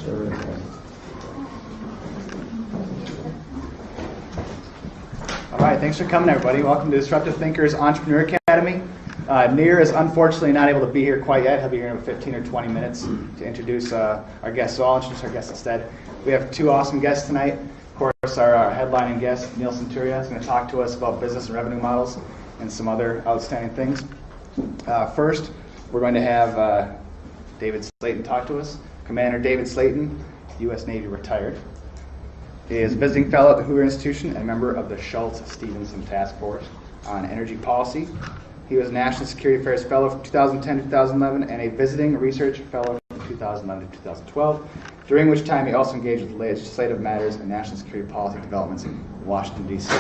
All right, thanks for coming, everybody. Welcome to Disruptive Thinkers Entrepreneur Academy. Nir is unfortunately not able to be here quite yet. He'll be here in 15 or 20 minutes to introduce our guests. So I'll introduce our guests instead. We have two awesome guests tonight. Of course, our headlining guest, Neil Senturia, is going to talk to us about business and revenue models and some other outstanding things. First, we're going to have David Slayton talk to us. Commander David Slayton, U.S. Navy retired. He is a visiting fellow at the Hoover Institution and a member of the Schultz-Stevenson Task Force on Energy Policy. He was a National Security Affairs Fellow from 2010 to 2011 and a visiting research fellow from 2011 to 2012, during which time he also engaged with legislative matters and national security policy developments in Washington, D.C.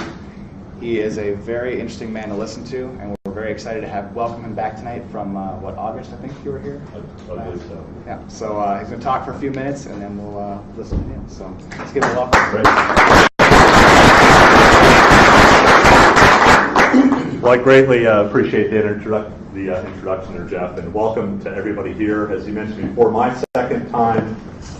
He is a very interesting man to listen to, and we're very excited to welcome him back tonight from, August, I think you were here? I believe so. Yeah, so he's going to talk for a few minutes, and then we'll listen to him. So let's give him a welcome. Great. Well, I greatly appreciate the introduction there, Jeff, and welcome to everybody here. As you mentioned before, my second time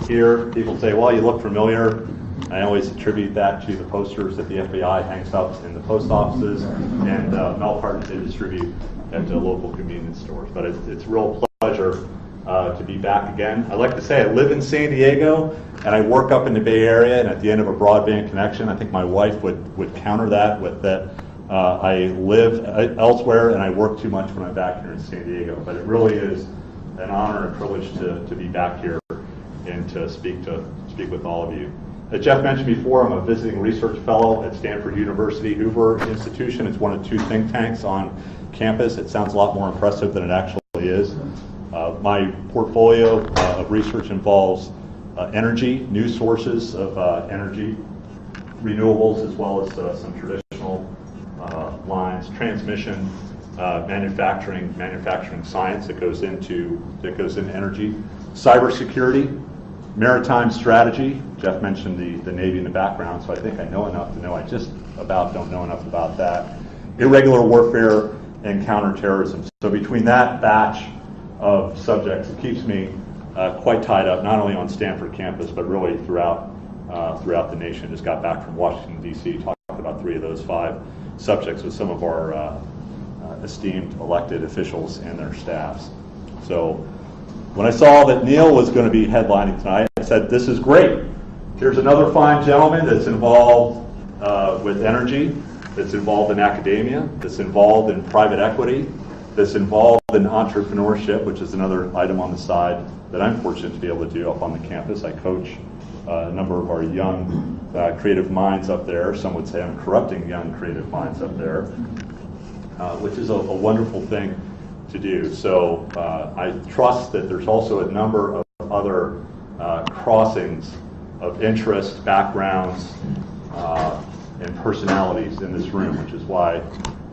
here. People say, well, you look familiar. I always attribute that to the posters that the FBI hangs up in the post offices and mail cartons they distribute at the local convenience stores. But it's a real pleasure to be back again. I like to say I live in San Diego and I work up in the Bay Area, and at the end of a broadband connection, I think my wife would counter that with that I live elsewhere and I work too much when I'm back here in San Diego. But it really is an honor and privilege to be back here and to speak with all of you. As Jeff mentioned before, I'm a visiting research fellow at Stanford University Hoover Institution. It's one of two think tanks on campus. It sounds a lot more impressive than it actually is. My portfolio of research involves energy, new sources of energy, renewables, as well as some traditional lines, transmission, manufacturing science that goes into energy, cybersecurity, maritime strategy. Jeff mentioned the Navy in the background, so I think I know enough to know I just about don't know enough about that. Irregular warfare and counterterrorism. So between that batch of subjects, it keeps me quite tied up, not only on Stanford campus, but really throughout the nation. Just got back from Washington, D.C., talked about 3 of those 5 subjects with some of our esteemed elected officials and their staffs. So when I saw that Neil was going to be headlining tonight, I said, this is great. Here's another fine gentleman that's involved with energy, that's involved in academia, that's involved in private equity, that's involved in entrepreneurship, which is another item on the side that I'm fortunate to be able to do up on the campus. I coach a number of our young creative minds up there. Some would say I'm corrupting young creative minds up there, which is a wonderful thing to do. So I trust that there's also a number of other crossings of interest, backgrounds, and personalities in this room, which is why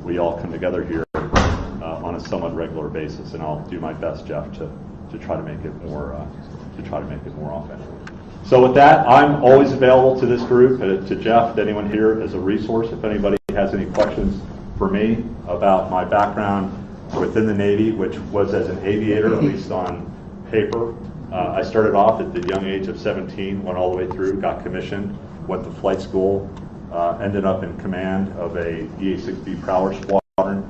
we all come together here on a somewhat regular basis. And I'll do my best, Jeff, to try to make it more often. So with that, I'm always available to this group, to Jeff, to anyone here as a resource. If anybody has any questions for me about my background within the Navy, which was as an aviator, at least on paper. I started off at the young age of 17, went all the way through, got commissioned, went to flight school, ended up in command of a EA-6B Prowler Squadron,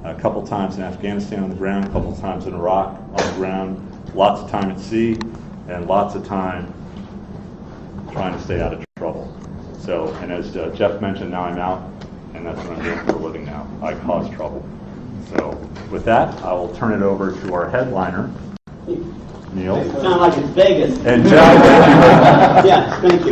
a couple times in Afghanistan on the ground, a couple times in Iraq on the ground, lots of time at sea, and lots of time trying to stay out of trouble. So, and as Jeff mentioned, now I'm out, and that's what I'm doing for a living now. I cause trouble. So with that, I will turn it over to our headliner, Neil. It sounds like it's Vegas. And Jeff, thank you very much. Yeah, thank you.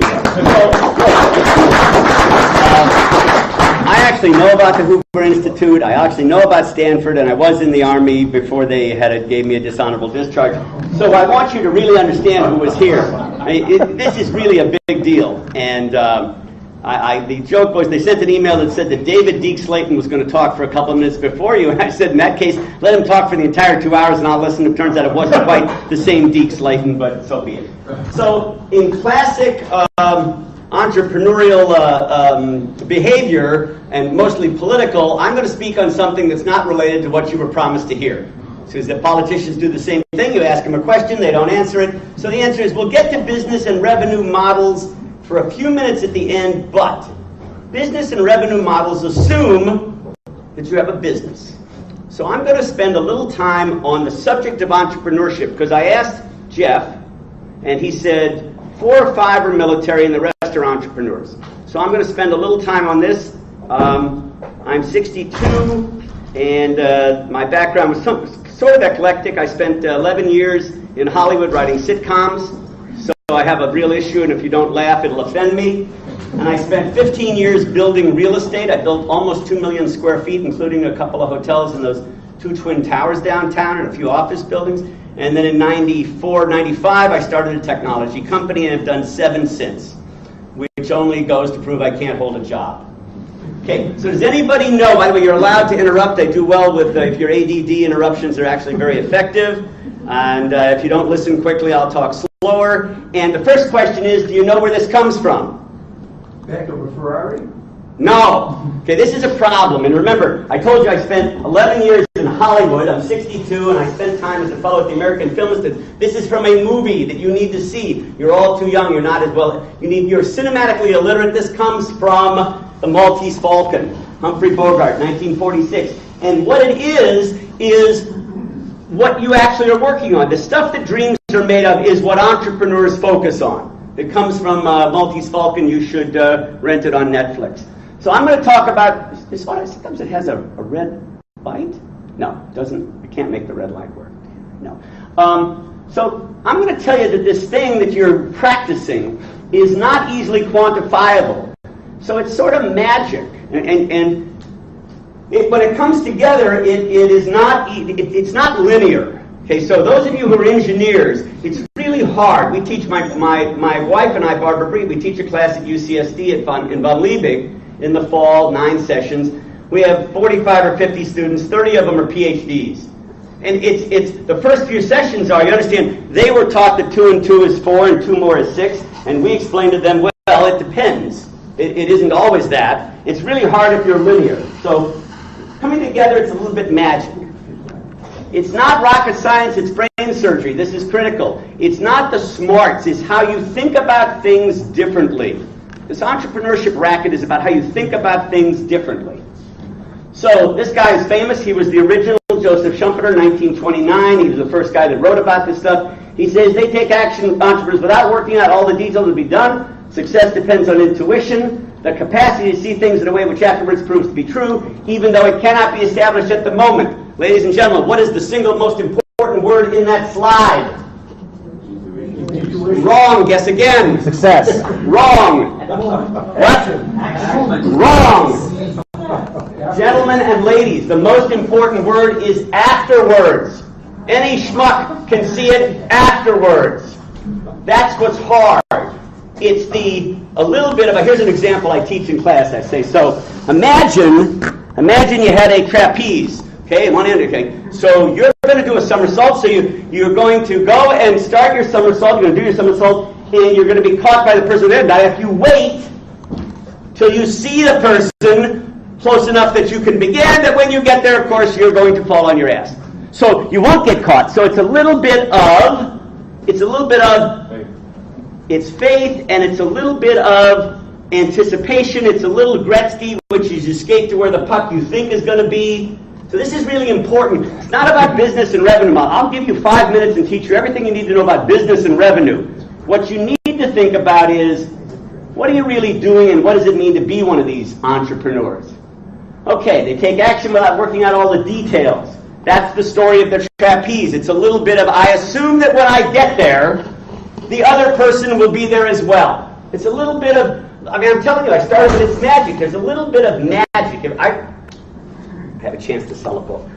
I actually know about the Hoover Institute. I actually know about Stanford, and I was in the Army before they gave me a dishonorable discharge. So I want you to really understand who was here. This is really a big deal. And the joke was they sent an email that said that David Deke Slayton was going to talk for a couple of minutes before you, and I said, in that case, let him talk for the entire 2 hours and I'll listen. It turns out it wasn't quite the same Deke Slayton, but so be it. So in classic entrepreneurial behavior, and mostly political, I'm going to speak on something that's not related to what you were promised to hear. Because the politicians do the same thing. You ask them a question, they don't answer it. So the answer is, we'll get to business and revenue models for a few minutes at the end, but business and revenue models assume that you have a business. So I'm going to spend a little time on the subject of entrepreneurship, because I asked Jeff, and he said 4 or 5 are military and the rest are entrepreneurs. So I'm going to spend a little time on this. I'm 62, and my background was sort of eclectic. I spent 11 years in Hollywood writing sitcoms, so I have a real issue, and if you don't laugh, it'll offend me. And I spent 15 years building real estate. I built almost 2 million square feet, including a couple of hotels and those 2 twin towers downtown and a few office buildings. And then in 94, 95, I started a technology company and have done 7 since, which only goes to prove I can't hold a job. Okay, so does anybody know, by the way, you're allowed to interrupt. I do well with, if you're ADD, interruptions are actually very effective. And if you don't listen quickly, I'll talk slower. And the first question is, do you know where this comes from? Back of a Ferrari? No. Okay, this is a problem. And remember, I told you I spent 11 years in Hollywood. I'm 62, and I spent time as a fellow at the American Film Institute. This is from a movie that you need to see. You're all too young. You're not as well. You're cinematically illiterate. This comes from The Maltese Falcon, Humphrey Bogart, 1946. And what it is what you actually are working on. The stuff that dreams are made of is what entrepreneurs focus on. It comes from Maltese Falcon. You should rent it on Netflix. So I'm going to talk about this one. Sometimes it has a red light. No, it doesn't. You can't make the red light work. No. So I'm going to tell you that this thing that you're practicing is not easily quantifiable. So it's sort of magic, and when it comes together, it's not linear. Okay, so those of you who are engineers, it's really hard. We teach, my wife and I, Barbara Bree, we teach a class at UCSD in Von Liebig in the fall, 9 sessions. We have 45 or 50 students, 30 of them are PhDs. And it's the first few sessions are, you understand, they were taught that 2 and 2 is 4 and 2 more is 6, and we explained to them, well, it depends. It isn't always that. It's really hard if you're linear. So coming together, it's a little bit magic. It's not rocket science, it's brain surgery. This is critical. It's not the smarts, it's how you think about things differently. This entrepreneurship racket is about how you think about things differently. So this guy is famous. He was the original Joseph Schumpeter, 1929. He was the first guy that wrote about this stuff. He says they take action, entrepreneurs, without working out all the details to be done. Success depends on intuition, the capacity to see things in a way which afterwards proves to be true, even though it cannot be established at the moment. Ladies and gentlemen, what is the single most important word in that slide? Wrong. Guess again. Success. Wrong. What? Wrong. Gentlemen and ladies, the most important word is afterwards. Any schmuck can see it afterwards. That's what's hard. It's a little bit of here's an example I teach in class. I say, so imagine you had a trapeze. Okay, one end, okay. So you're going to do a somersault, so you're going to go and start your somersault, you're going to do your somersault, and you're going to be caught by the person there. Now, if you wait till you see the person close enough that you can begin, that when you get there, of course, you're going to fall on your ass. So you won't get caught. So it's a little bit of it's faith, and it's a little bit of anticipation. It's a little Gretzky, which is you skate to where the puck you think is going to be. So this is really important. It's not about business and revenue model. I'll give you 5 minutes and teach you everything you need to know about business and revenue. What you need to think about is, what are you really doing, and what does it mean to be one of these entrepreneurs? Okay, they take action without working out all the details. That's the story of the trapeze. It's a little bit of, I assume that when I get there, the other person will be there as well. It's a little bit of, I'm telling you, I started with it's magic. There's a little bit of magic. If I have a chance to sell a book.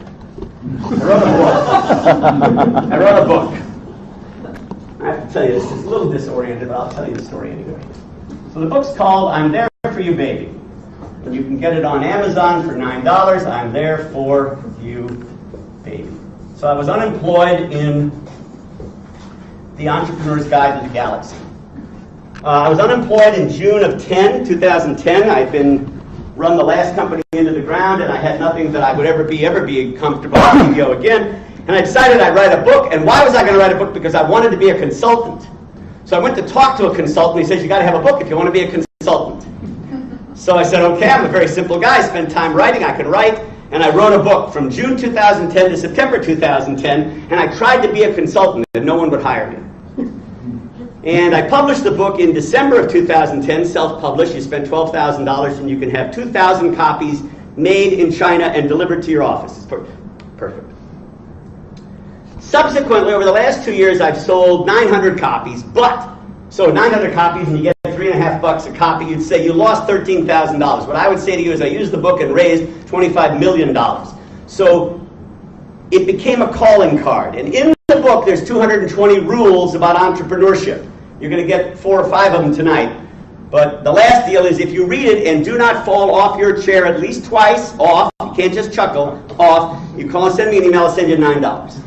I wrote a book. I have to tell you, this is a little disoriented, but I'll tell you the story anyway. So the book's called I'm There For You, Baby. And you can get it on Amazon for $9. I'm There For You, Baby. So I was unemployed in The Entrepreneur's Guide to the Galaxy. I was unemployed in June of 2010. I'd run the last company into the ground, and I had nothing that I would ever be comfortable as CEO again. And I decided I'd write a book. And why was I going to write a book? Because I wanted to be a consultant. So I went to talk to a consultant. He says, you got to have a book if you want to be a consultant. So I said, okay, I'm a very simple guy. I spend time writing. I can write. And I wrote a book from June 2010 to September 2010. And I tried to be a consultant, and no one would hire me. And I published the book in December of 2010, self-published. You spend $12,000 and you can have 2,000 copies made in China and delivered to your office. It's perfect. Subsequently, over the last 2 years, I've sold 900 copies. So 900 copies and you get $3.50 a copy, you'd say you lost $13,000. What I would say to you is I used the book and raised $25 million. So it became a calling card. And in the book, there's 220 rules about entrepreneurship. You're going to get 4 or 5 of them tonight. But the last deal is if you read it and do not fall off your chair at least twice, off, you can't just chuckle, off, you call and send me an email, I'll send you $9.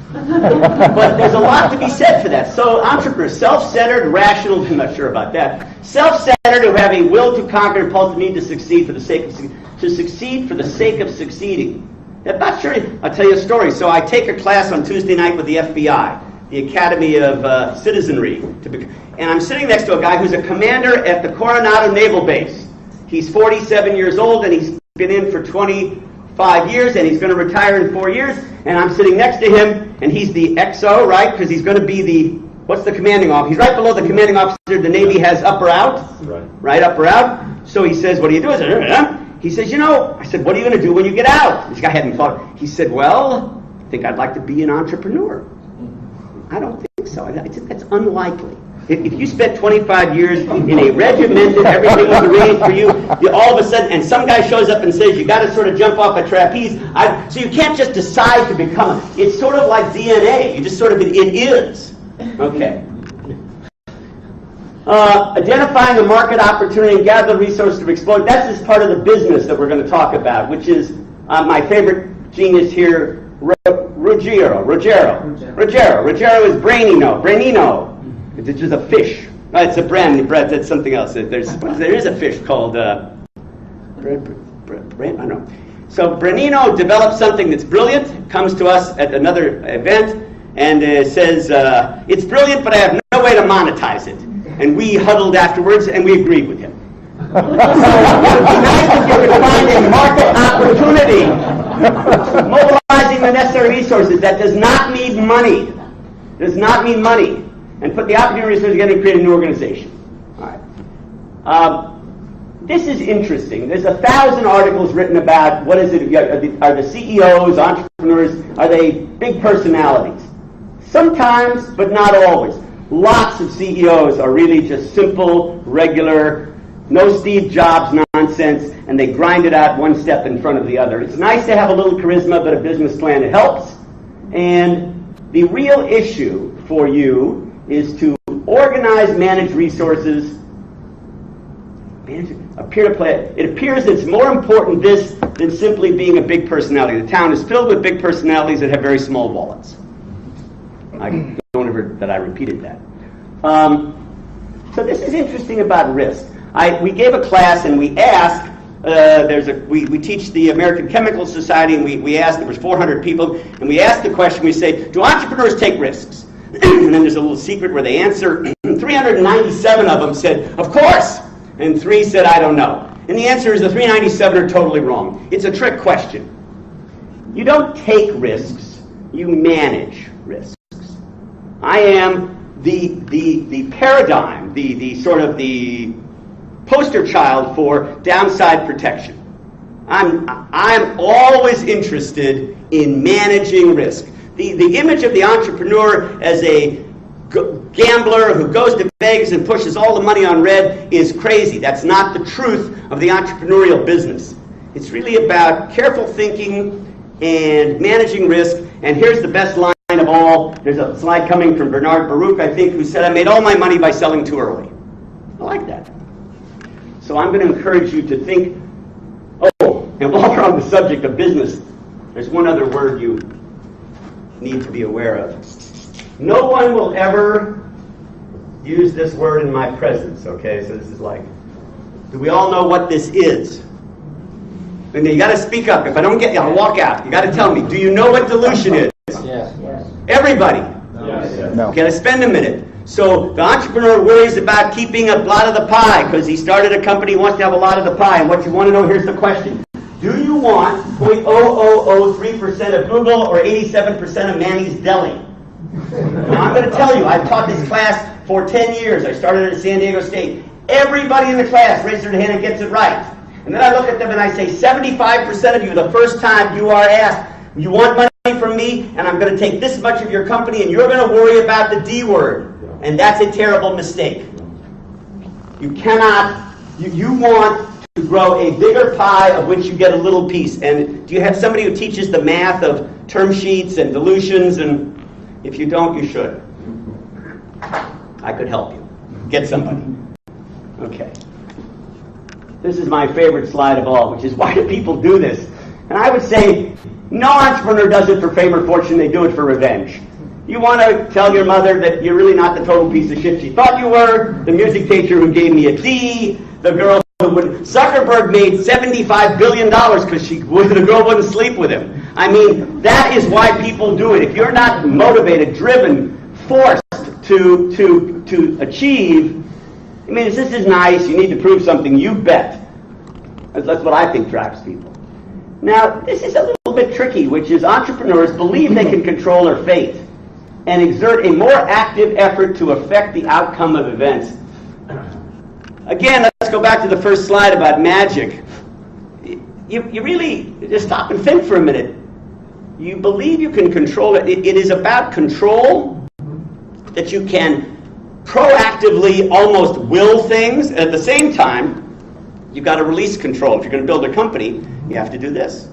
But there's a lot to be said for that. So entrepreneurs, self-centered, rational, I'm not sure about that. Self-centered who have a will to conquer, impulsive need to succeed for the sake of succeeding. I'm not sure. I'll tell you a story. So I take a class on Tuesday night with the FBI, the Academy of Citizenry, and I'm sitting next to a guy who's a commander at the Coronado Naval Base. He's 47 years old and he's been in for 25 years and he's going to retire in 4 years. And I'm sitting next to him and he's the XO, right? Because he's going to be the, what's the commanding officer? He's right below the commanding officer the Navy has up or out. Right, up or out. So he says, what do you do? I said, he says, I said, what are you going to do when you get out? This guy hadn't thought. He said, well, I think I'd like to be an entrepreneur. I don't think so. That's unlikely. If you spent 25 years in a regimented, everything was arranged for you, all of a sudden, and some guy shows up and says, you got to sort of jump off a trapeze. So you can't just decide to become it. It's sort of like DNA. You just sort of, it is. Okay. Identifying a market opportunity and gather the resources to explore. That's just part of the business that we're going to talk about, which is my favorite genius here, Ruggiero is brainino. It's just a fish. It's a brand. That's something else. There is a fish called I don't know. So Branino develops something that's brilliant. Comes to us at another event and says it's brilliant, but I have no way to monetize it. And we huddled afterwards and we agreed with him. So it would be nice if you could find a market opportunity, mobilizing the necessary resources that does not need money. And put the opportunity resources together and create a new organization. All right. This is interesting. There's 1,000 articles written about what is it? Are the CEOs, entrepreneurs, are they big personalities? Sometimes, but not always. Lots of CEOs are really just simple, regular, no Steve Jobs nonsense, and they grind it out one step in front of the other. It's nice to have a little charisma, but a business plan, it helps. And the real issue for you is to organize, manage resources, it appears it's more important this than simply being a big personality. The town is filled with big personalities that have very small wallets. I don't ever that I repeated that. So this is interesting about risk. We gave a class and we asked, we teach the American Chemical Society, and we asked, there was 400 people, and we asked the question, we say, do entrepreneurs take risks? And then there's a little secret where they answer. 397 of them said, of course. And 3 said, I don't know. And the answer is the 397 are totally wrong. It's a trick question. You don't take risks, you manage risks. I am the paradigm, the sort of the poster child for downside protection. I'm always interested in managing risk. The image of the entrepreneur as a gambler who goes to Vegas and pushes all the money on red is crazy. That's not the truth of the entrepreneurial business. It's really about careful thinking and managing risk. And here's the best line of all. There's a slide coming from Bernard Baruch, I think, who said, I made all my money by selling too early. I like that. So I'm going to encourage you to think, and while we're on the subject of business, there's one other word you need to be aware of. No one will ever use this word in my presence, okay? So this is like, do we all know what this is? And you got to speak up. If I don't get you, I'll walk out. You got to tell me, do you know what dilution is? Yes. Everybody. No. Okay, let's spend a minute. So the entrepreneur worries about keeping a lot of the pie because he started a company, he wants to have a lot of the pie. And what you want to know, here's the question. Do you want 0.0003% of Google or 87% of Manny's Deli? Now, I'm going to tell you, I've taught this class for 10 years. I started at San Diego State. Everybody in the class raises their hand and gets it right. And then I look at them and I say, 75% of you, the first time you are asked, you want money from me, and I'm going to take this much of your company, and you're going to worry about the D word. And that's a terrible mistake. You cannot, you want to grow a bigger pie of which you get a little piece. And do you have somebody who teaches the math of term sheets and dilutions? And if you don't, you should. I could help you. Get somebody. Okay. This is my favorite slide of all, which is why do people do this? And I would say no entrepreneur does it for fame or fortune, they do it for revenge. You want to tell your mother that you're really not the total piece of shit she thought you were, the music teacher who gave me a D, the girl who would... Zuckerberg made $75 billion because the girl wouldn't sleep with him. I mean, that is why people do it. If you're not motivated, driven, forced to achieve, I mean, this is nice, you need to prove something, you bet. That's what I think drives people. Now, this is a little bit tricky, which is entrepreneurs believe they can control their fate and exert a more active effort to affect the outcome of events. Again, let's go back to the first slide about magic. You really just stop and think for a minute. You believe you can control it. It is about control, that you can proactively almost will things. At the same time, you've got to release control. If you're going to build a company, you have to do this.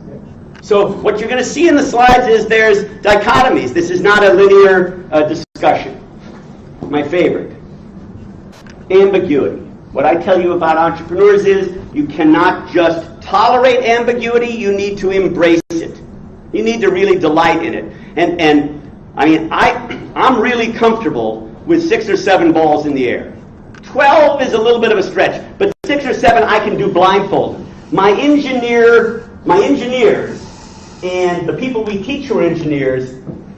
So what you're going to see in the slides is there's dichotomies. This is not a linear discussion. My favorite. Ambiguity. What I tell you about entrepreneurs is you cannot just tolerate ambiguity, you need to embrace it. You need to really delight in it. And I mean, I'm really comfortable with 6 or 7 balls in the air. 12 is a little bit of a stretch, but 6 or 7 I can do blindfolded. My engineers and the people we teach who are engineers,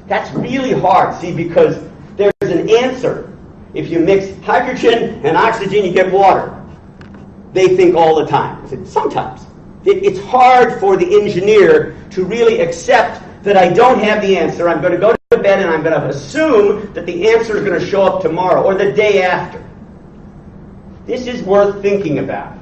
that's really hard, see, because there's an answer. If you mix hydrogen and oxygen, you get water. They think all the time. I said, sometimes. It's hard for the engineer to really accept that I don't have the answer. I'm going to go to bed and I'm going to assume that the answer is going to show up tomorrow or the day after. This is worth thinking about.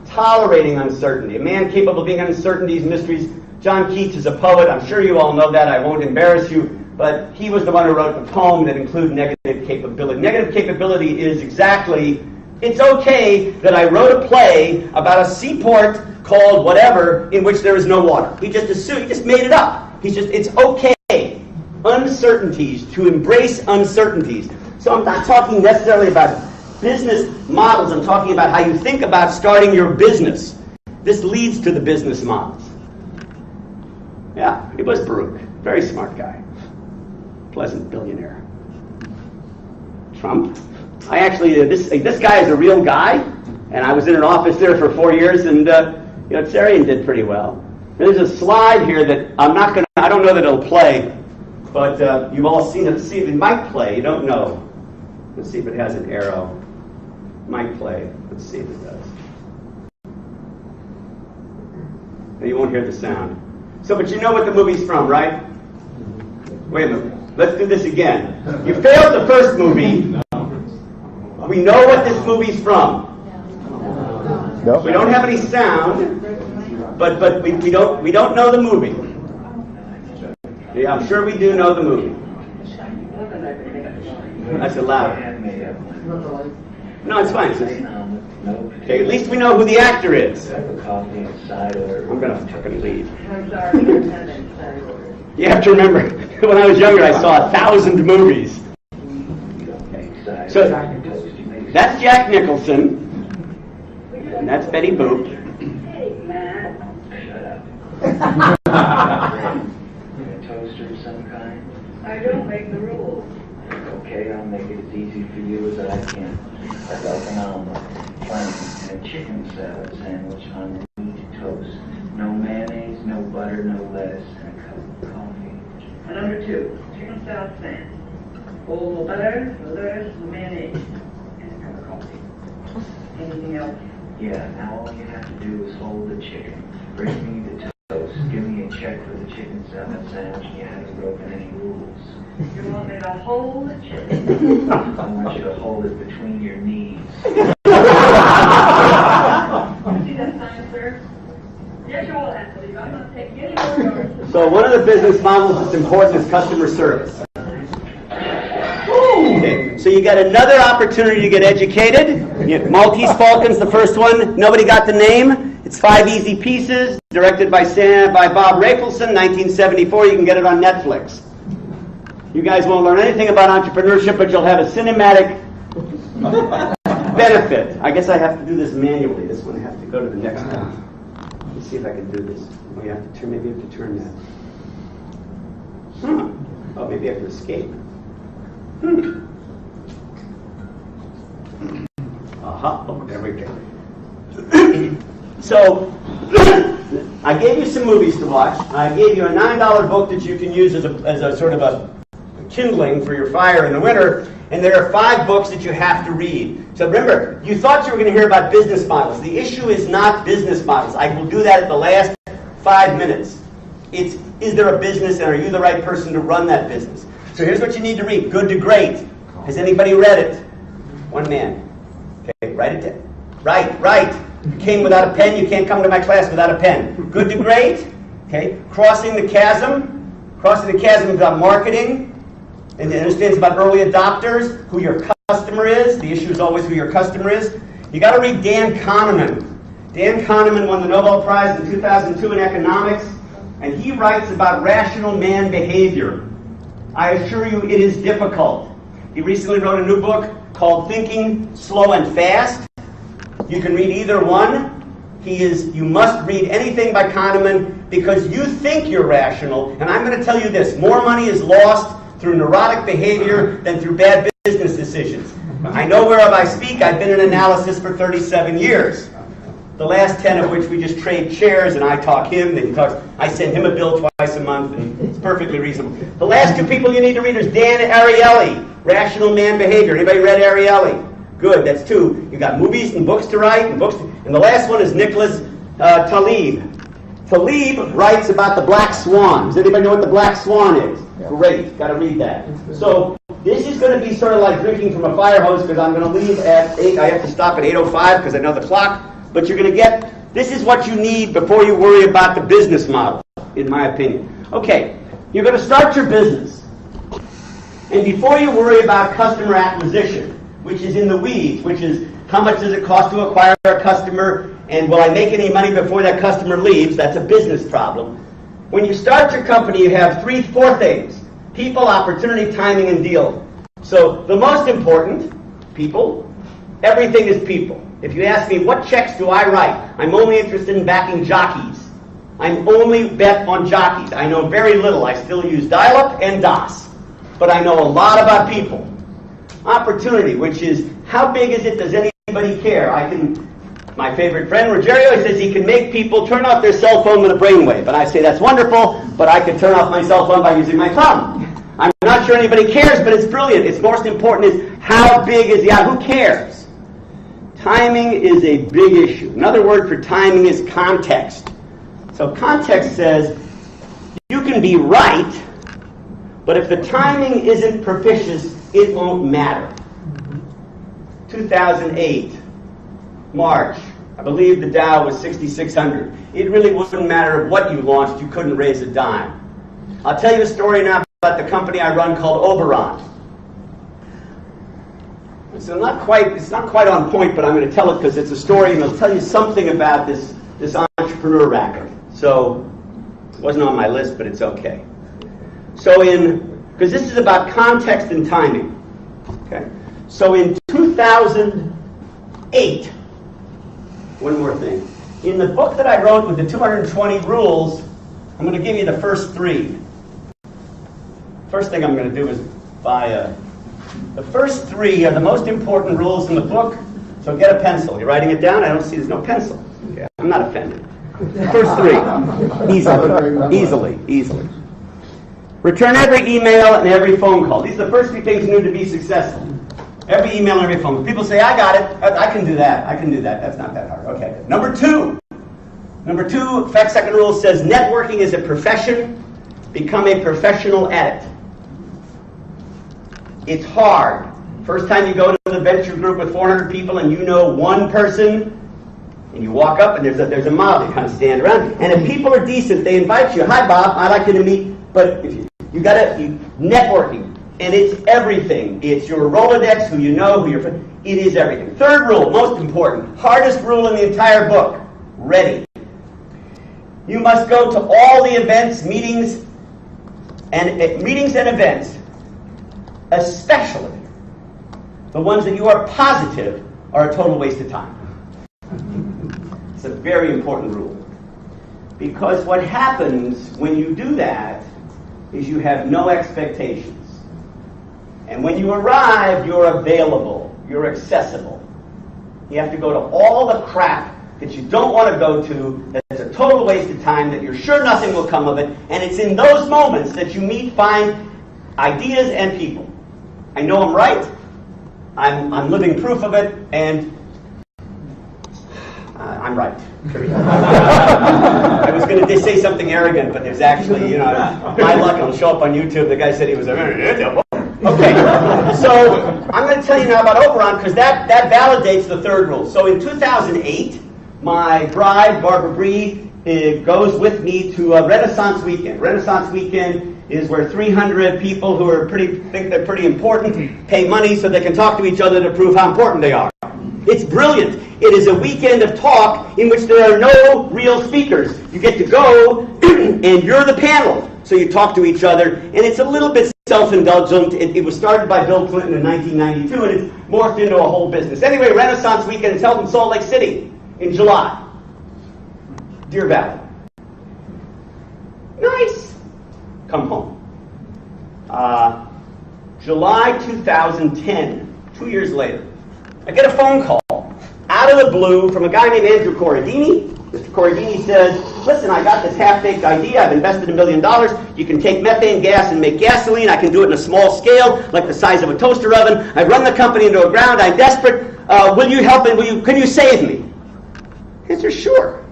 Tolerating uncertainty. A man capable of being uncertain, these mysteries. John Keats is a poet. I'm sure you all know that. I won't embarrass you. But he was the one who wrote a poem that included negative capability. Negative capability is exactly, it's okay that I wrote a play about a seaport called whatever in which there is no water. He just assumed, he just made it up. It's okay. Uncertainties, to embrace uncertainties. So I'm not talking necessarily about business models. I'm talking about how you think about starting your business. This leads to the business models. Yeah, it was Baruch. Very smart guy. Pleasant billionaire. Trump. I actually, this guy is a real guy, and I was in an office there for 4 years, and Tsarian did pretty well. There's a slide here that I don't know that it'll play, but you've all seen it. See if it might play. You don't know. Let's see if it has an arrow. Might play. Let's see if it does. Now you won't hear the sound. So, but you know what the movie's from, right? Wait a minute. Let's do this again. You failed the first movie. We know what this movie's from. Nope. We don't have any sound, but we don't know the movie. Yeah, I'm sure we do know the movie. That's allowed. No, it's fine. Okay, at least we know who the actor is. I'm going to fucking leave. You have to remember, when I was younger, I saw 1,000 movies. Okay. So that's Jack Nicholson, and that's Betty Boop. Toaster of some kind? I don't make the rules. Okay, I'll make it as easy for you as I can. I'd like an omelet, plantain, and a chicken salad sandwich on wheat toast. No mayonnaise, no butter, no lettuce, and a cup of coffee. And number 2, chicken self-sent. Full butter, lettuce, mayonnaise, and a cup of coffee. Anything else? Yeah, now all you have to do is hold the chicken. Bring me the toast. Give me a check for the chicken salad sandwich, and you haven't broken any rules. You want me to hold the chicken? I want you to hold it between your knees. You see that sign, sir? Yes, you will have to leave. I'm not taking any more orders. So one of the business models that's important is customer service. Okay, so you got another opportunity to get educated. Maltese Falcon's the first one. Nobody got the name. It's 5 easy pieces, directed by Bob Rafelson, 1974. You can get it on Netflix. You guys won't learn anything about entrepreneurship, but you'll have a cinematic benefit. I guess I have to do this manually. This one I have to go to the next one. Let's see if I can do this. Oh, you have to turn. Maybe you have to turn that. Oh, maybe I can escape. Aha. Oh, there we go. So, I gave you some movies to watch. I gave you a $9 book that you can use as a sort of a kindling for your fire in the winter. And there are 5 books that you have to read. So remember, you thought you were going to hear about business models. The issue is not business models. I will do that at the last 5 minutes. It's, is there a business and are you the right person to run that business? So here's what you need to read. Good to Great. Has anybody read it? One man. Okay, write it down. Right. You came without a pen, you can't come to my class without a pen. Good to Great. Okay, Crossing the Chasm. Crossing the Chasm is about marketing. And it understands about early adopters, who your customer is. The issue is always who your customer is. You got to read Dan Kahneman. Dan Kahneman won the Nobel Prize in 2002 in economics, and he writes about rational man behavior. I assure you it is difficult. He recently wrote a new book called Thinking Slow and Fast. You can read either one. You must read anything by Kahneman because you think you're rational, and I'm going to tell you this, more money is lost through neurotic behavior than through bad business decisions. I know whereof I speak. I've been in analysis for 37 years. The last 10 of which we just trade chairs and I talk him, then he talks. I send him a bill twice a month, and it's perfectly reasonable. The last 2 people you need to read is Dan Ariely, Rational Man Behavior. Anybody read Ariely? Good, that's 2. You got movies and books to write, and the last one is Nicholas Taleb. Taleb writes about the black swan. Does anybody know what the black swan is? Great, got to read that. So this is going to be sort of like drinking from a fire hose because I'm going to leave at 8. I have to stop at 8:05 because I know the clock. But you're going to get, this is what you need before you worry about the business model, in my opinion. Okay, you're going to start your business. And before you worry about customer acquisition, which is in the weeds, which is how much does it cost to acquire a customer, and will I make any money before that customer leaves? That's a business problem. When you start your company, you have 4 things. People, opportunity, timing, and deal. So the most important, people, everything is people. If you ask me, what checks do I write? I'm only interested in backing jockeys. I'm only bet on jockeys. I know very little. I still use dial-up and DOS. But I know a lot about people. Opportunity, which is, how big is it? Does anybody care? My favorite friend, Rogerio, says he can make people turn off their cell phone with a brainwave. And I say, that's wonderful, but I can turn off my cell phone by using my thumb. I'm not sure anybody cares, but it's brilliant. It's most important is, how big is who cares? Timing is a big issue. Another word for timing is context. So context says, you can be right, but if the timing isn't propitious, it won't matter. 2008. March, I believe the Dow was 6,600. It really wouldn't matter what you launched, you couldn't raise a dime. I'll tell you a story now about the company I run called Oberon. It's not quite on point, but I'm going to tell it because it's a story and it'll tell you something about this entrepreneur racket. So, it wasn't on my list, but it's okay. So because this is about context and timing. Okay? So in 2008, one more thing. In the book that I wrote with the 220 rules, I'm going to give you the first 3. First thing I'm going to do is buy the first 3 are the most important rules in the book, so get a pencil. You're writing it down? I don't see there's no pencil. Okay, I'm not offended. The first 3. Easily. Return every email and every phone call. These are the first three things you need to be successful. Every email and every phone call. People say, I got it. I can do that. I can do that. That's not that hard. Okay. Number two, second rule says networking is a profession. Become a professional at it. It's hard. First time you go to the venture group with 400 people and you know one person, and you walk up and there's a mob that kind of stand around. And if people are decent, they invite you. Hi, Bob. I'd like you to meet. But if you got to networking, and it's everything. It's your Rolodex, who you know, who you're. It is everything. Third rule, most important, hardest rule in the entire book: ready. You must go to all the events, meetings, and events, especially the ones that you are positive are a total waste of time. It's a very important rule. Because what happens when you do that is you have no expectations. And when you arrive, you're available, you're accessible. You have to go to all the crap that you don't want to go to, that's a total waste of time, that you're sure nothing will come of it, and it's in those moments that you find ideas and people. I know I'm right, I'm living proof of it, and I'm right. I was going to say something arrogant, but there's actually, my luck, it'll show up on YouTube. The guy said he was okay, so I'm going to tell you now about Oberon, because that validates the third rule. So in 2008, my bride, Barbara Bree, goes with me to a Renaissance Weekend. Renaissance Weekend is where 300 people who think they're pretty important pay money so they can talk to each other to prove how important they are. It's brilliant. It is a weekend of talk in which there are no real speakers. You get to go, and you're the panel. So you talk to each other, and it's a little bit self-indulgent. It was started by Bill Clinton in 1992, and it's morphed into a whole business. Anyway, Renaissance Weekend is held in Salt Lake City in July. Deer Valley. Nice. Come home. July 2010, 2 years later, I get a phone call out of the blue from a guy named Andrew Corradini. Mr. Corradini says, listen, I got this half-baked idea. I've invested $1 million. You can take methane gas and make gasoline. I can do it in a small scale, like the size of a toaster oven. I've run the company into the ground. I'm desperate. Will you help me? Can you save me? Answer, sure.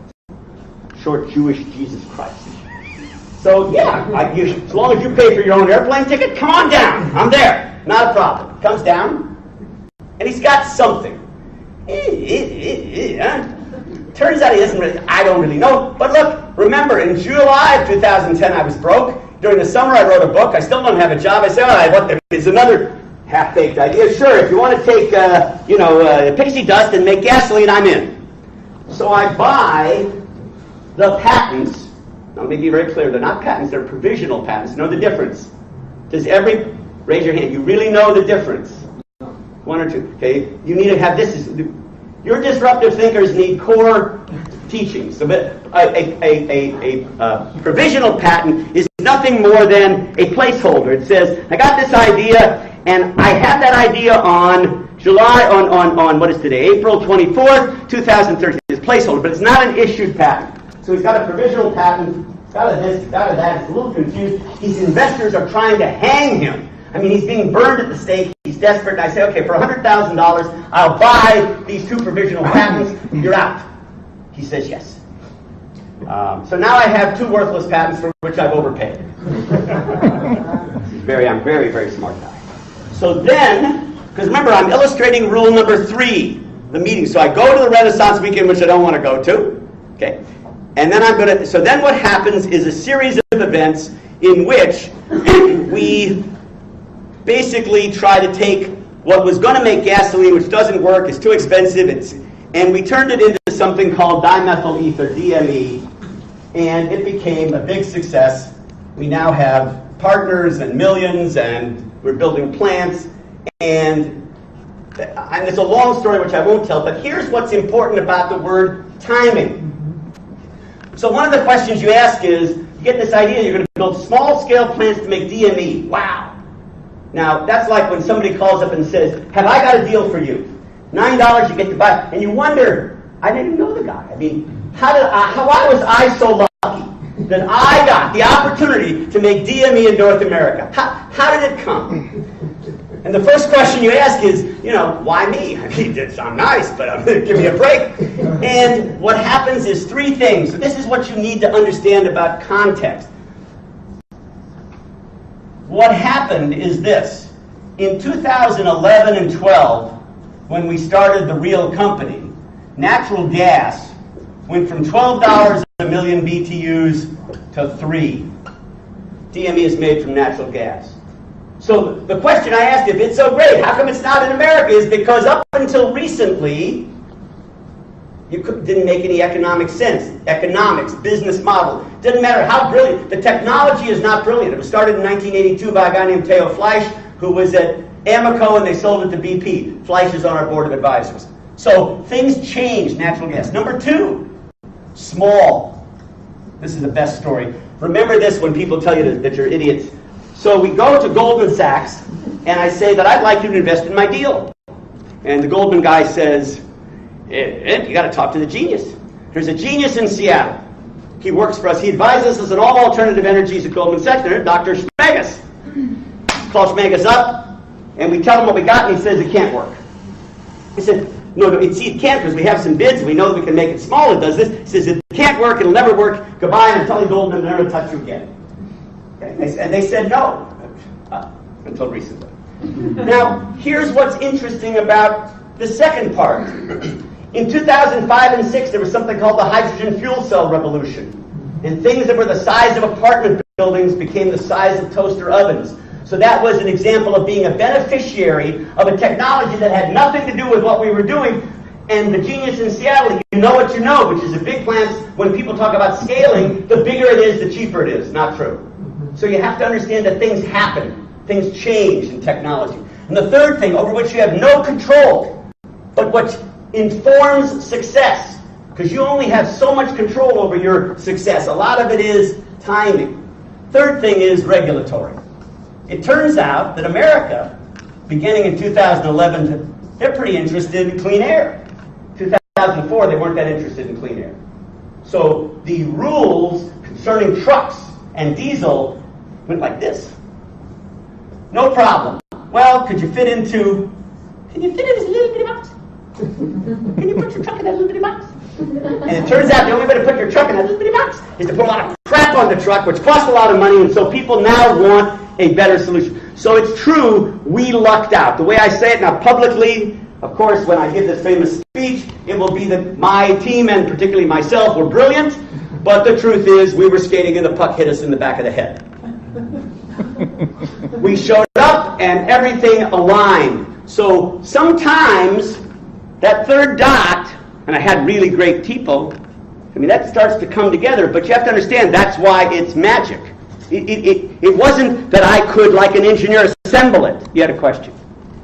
Short Jewish Jesus Christ. So, yeah, as long as you pay for your own airplane ticket, come on down. I'm there. Not a problem. Comes down, and he's got something. Turns out he doesn't really, I don't really know. But look, remember, in July of 2010, I was broke. During the summer, I wrote a book. I still don't have a job. I said, all right, what is another half-baked idea? Sure, if you want to take, pixie dust and make gasoline, I'm in. So I buy the patents. Now, let me be very clear. They're not patents. They're provisional patents. Know the difference? Raise your hand. You really know the difference? One or two. Okay. You need to have this. Your disruptive thinkers need core teachings. So a provisional patent is nothing more than a placeholder. It says, I got this idea, and I had that idea on what is today? April 24th, 2013. It's a placeholder, but it's not an issued patent. So he's got a provisional patent, got a this, got a that. He's a little confused. These investors are trying to hang him. I mean, he's being burned at the stake. He's desperate. And I say, okay, for $100,000, I'll buy these 2 provisional patents. You're out. He says yes. So now I have 2 worthless patents for which I've overpaid. I'm very, very smart guy. So then, because remember, I'm illustrating rule number 3, the meeting. So I go to the Renaissance Weekend, which I don't want to go to. Okay. And then so then what happens is a series of events in which we basically try to take what was going to make gasoline, which doesn't work, it's too expensive, and we turned it into something called dimethyl ether, DME, and it became a big success. We now have partners and millions, and we're building plants, and it's a long story which I won't tell, but here's what's important about the word timing. So one of the questions you ask is, you get this idea, you're going to build small-scale plants to make DME. Wow. Now, that's like when somebody calls up and says, have I got a deal for you? $9 you get to buy. And you wonder, I didn't know the guy. I mean, why was I so lucky? that I got the opportunity to make DME in North America. How did it come? And the first question you ask is, why me? I mean, I'm nice, but give me a break. And what happens is three things. So this is what you need to understand about context. What happened is this. In 2011 and 12, when we started the real company, natural gas went from $12 a million BTUs to $3. DME is made from natural gas. So the question I asked, if it's so great, how come it's not in America, is because up until recently, didn't make any economic sense. Economics, business model, doesn't matter how brilliant. The technology is not brilliant. It was started in 1982 by a guy named Theo Fleisch, who was at Amoco, and they sold it to BP. Fleisch is on our board of advisors. So things changed, natural gas. Number two, small. This is the best story. Remember this when people tell you that you're idiots. So we go to Goldman Sachs, and I say that I'd like you to invest in my deal. And the Goldman guy says, Ed, you got to talk to the genius. There's a genius in Seattle. He works for us. He advises us on all alternative energies at Goldman Sachs. Dr. Schmegas. Call Schmegas up, and we tell him what we got, and he says it can't work. He said, no, it can't because we have some bids, and we know that we can make it small. It does this. He says, it can't work. It'll never work. Goodbye, and I'm telling Goldman they're never touch you again. Okay? And they said no, until recently. Now, here's what's interesting about the second part. In 2005 and 6, there was something called the hydrogen fuel cell revolution. And things that were the size of apartment buildings became the size of toaster ovens. So that was an example of being a beneficiary of a technology that had nothing to do with what we were doing. And the genius in Seattle, you know what you know, which is a big plant. When people talk about scaling, the bigger it is, the cheaper it is. Not true. So you have to understand that things happen. Things change in technology. And the third thing, over which you have no control, but what informs success, because you only have so much control over your success. A lot of it is timing. Third thing is regulatory. It turns out that America, beginning in 2011, they're pretty interested in clean air. 2004, they weren't that interested in clean air. So the rules concerning trucks and diesel went like this. No problem. Well, can you fit in this little bitty box? Can you put your truck in that little bitty box? And it turns out the only way to put your truck in that little bitty box is to put a lot of crap on the truck, which costs a lot of money, and so people now want a better solution. So it's true, we lucked out. The way I say it now publicly, of course, when I give this famous speech, it will be that my team, and particularly myself, were brilliant, but the truth is we were skating and the puck hit us in the back of the head. We showed up and everything aligned. So sometimes that third dot, and I had really great people, that starts to come together, but you have to understand that's why it's magic. It wasn't that I could, like an engineer, assemble it. You had a question.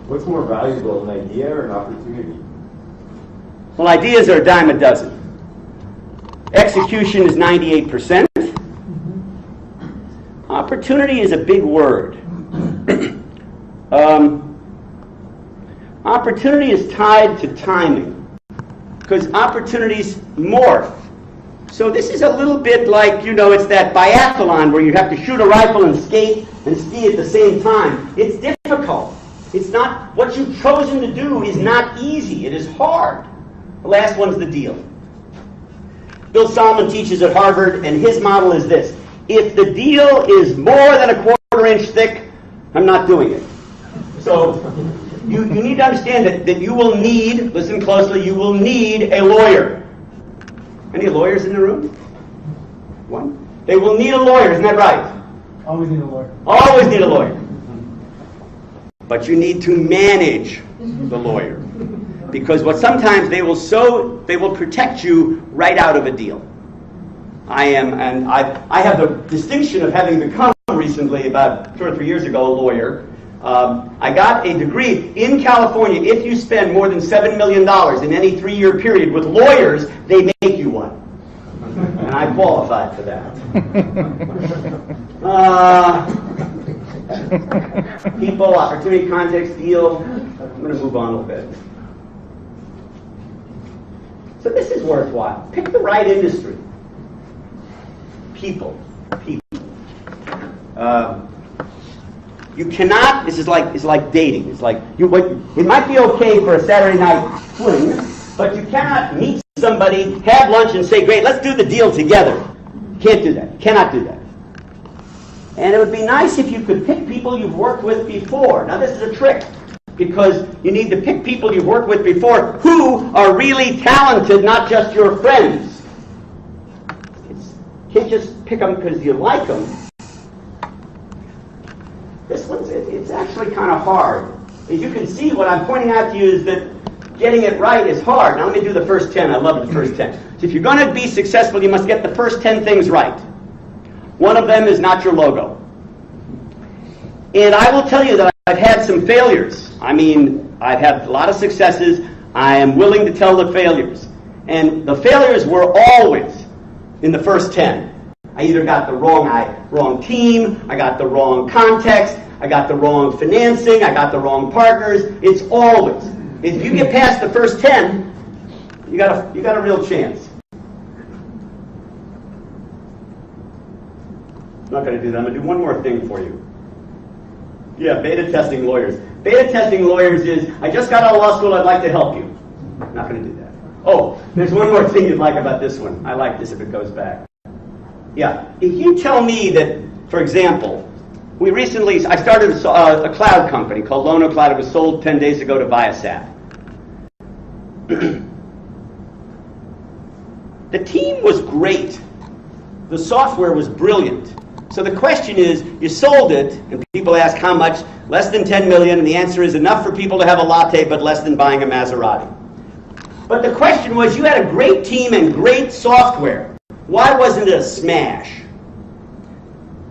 What's more valuable, an idea or an opportunity? Well, ideas are a dime a dozen. Execution is 98%. Opportunity is a big word. Opportunity is tied to timing, because opportunities morph. So this is a little bit like, it's that biathlon where you have to shoot a rifle and skate and ski at the same time. It's difficult. It's not, what you've chosen to do is not easy. It is hard. The last one's the deal. Bill Solomon teaches at Harvard, and his model is this. If the deal is more than a quarter-inch thick, I'm not doing it. So you need to understand that you will need, listen closely, you will need a lawyer. Any lawyers in the room? One. They will need a lawyer, isn't that right? Always need a lawyer. Always need a lawyer. But you need to manage the lawyer. Because sometimes they will protect you right out of a deal. I have the distinction of having become recently, about 2 or 3 years ago, a lawyer. I got a degree in California. If you spend more than $7 million in any 3-year period with lawyers, they make you one. And I qualified for that. People, opportunity, context, deal. I'm going to move on a little bit. So this is worthwhile. Pick the right industry. people. You cannot. This is like dating. It's like it might be okay for a Saturday night fling, but you cannot meet somebody, have lunch, and say, "Great, let's do the deal together." Can't do that. Cannot do that. And it would be nice if you could pick people you've worked with before. Now, this is a trick, because you need to pick people you've worked with before who are really talented, not just your friends. You can't just pick them because you like them. This one's, it's actually kind of hard. As you can see, what I'm pointing out to you is that getting it right is hard. Now let me do the first 10. I love the first 10. So if you're going to be successful, you must get the first 10 things right. One of them is not your logo. And I will tell you that I've had some failures. I mean, I've had a lot of successes. I am willing to tell the failures. And the failures were always in the first 10. I either got the wrong team, I got the wrong context, I got the wrong financing, I got the wrong partners. It's always. If you get past the first 10, you got a real chance. I'm not going to do that. I'm going to do one more thing for you. Yeah, beta testing lawyers. Beta testing lawyers is, I just got out of law school, I'd like to help you. I'm not going to do that. Oh, there's one more thing you'd like about this one. I like this if it goes back. Yeah, if you tell me that, for example, I started a cloud company called Lono Cloud. It was sold 10 days ago to Viasat. The team was great. The software was brilliant. So the question is, you sold it, and people ask how much? Less than 10 million, and the answer is enough for people to have a latte, but less than buying a Maserati. But the question was, you had a great team and great software. Why wasn't it a smash?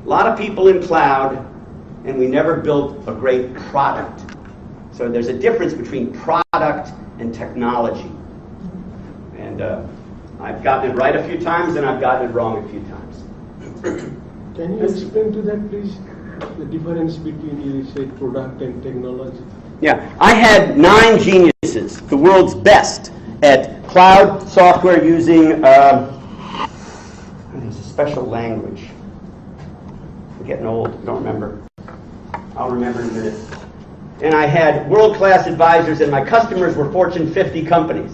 A lot of people in cloud, and we never built a great product. So there's a difference between product and technology. And I've gotten it right a few times, and I've gotten it wrong a few times. Can you explain to that, please, the difference between, you say, product and technology? Yeah, I had 9 geniuses, the world's best at cloud software using there's a special language. I'm getting old, I don't remember. I'll remember in a minute. And I had world-class advisors, and my customers were Fortune 50 companies.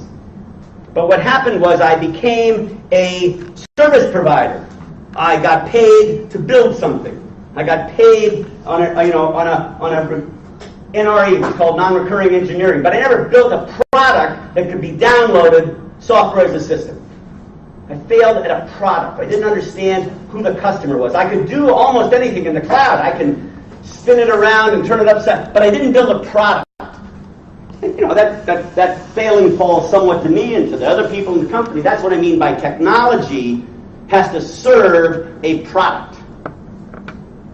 But what happened was I became a service provider. I got paid to build something. I got paid on a NRE, it's called non-recurring engineering. But I never built a product that could be downloaded, software as a system. I failed at a product. I didn't understand who the customer was. I could do almost anything in the cloud. I can spin it around and turn it upside, but I didn't build a product. And, that failing falls somewhat to me and to the other people in the company. That's what I mean by technology has to serve a product.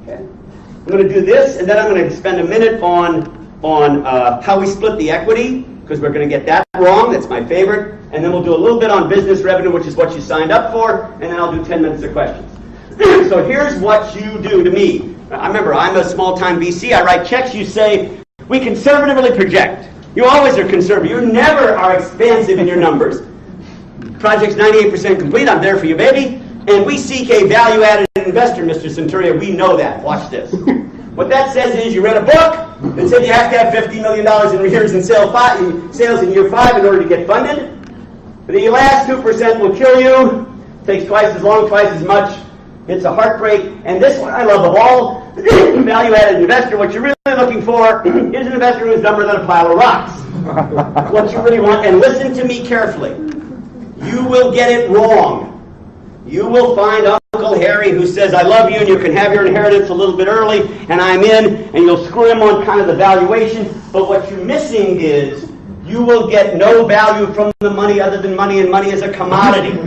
Okay? I'm going to do this, and then I'm going to spend a minute on how we split the equity, because we're going to get that wrong. That's my favorite. And then we'll do a little bit on business revenue, which is what you signed up for, and then I'll do 10 minutes of questions. So here's what you do to me. I remember, I'm a small-time VC. I write checks. You say, we conservatively project. You always are conservative. You never are expansive in your numbers. Project's 98% complete. I'm there for you, baby. And we seek a value-added investor, Mr. Senturia. We know that. Watch this. What that says is you read a book that said you have to have $50 million in years in sales in year 5 in order to get funded. The last 2% will kill you. Takes twice as long, twice as much. It's a heartbreak. And this one I love of all. Value-added investor. What you're really looking for is an investor who's dumber than a pile of rocks. What you really want. And listen to me carefully. You will get it wrong. You will find Uncle Harry who says, I love you and you can have your inheritance a little bit early, and I'm in, and you'll screw him on kind of the valuation. But what you're missing is you will get no value from the money other than money, and money is a commodity.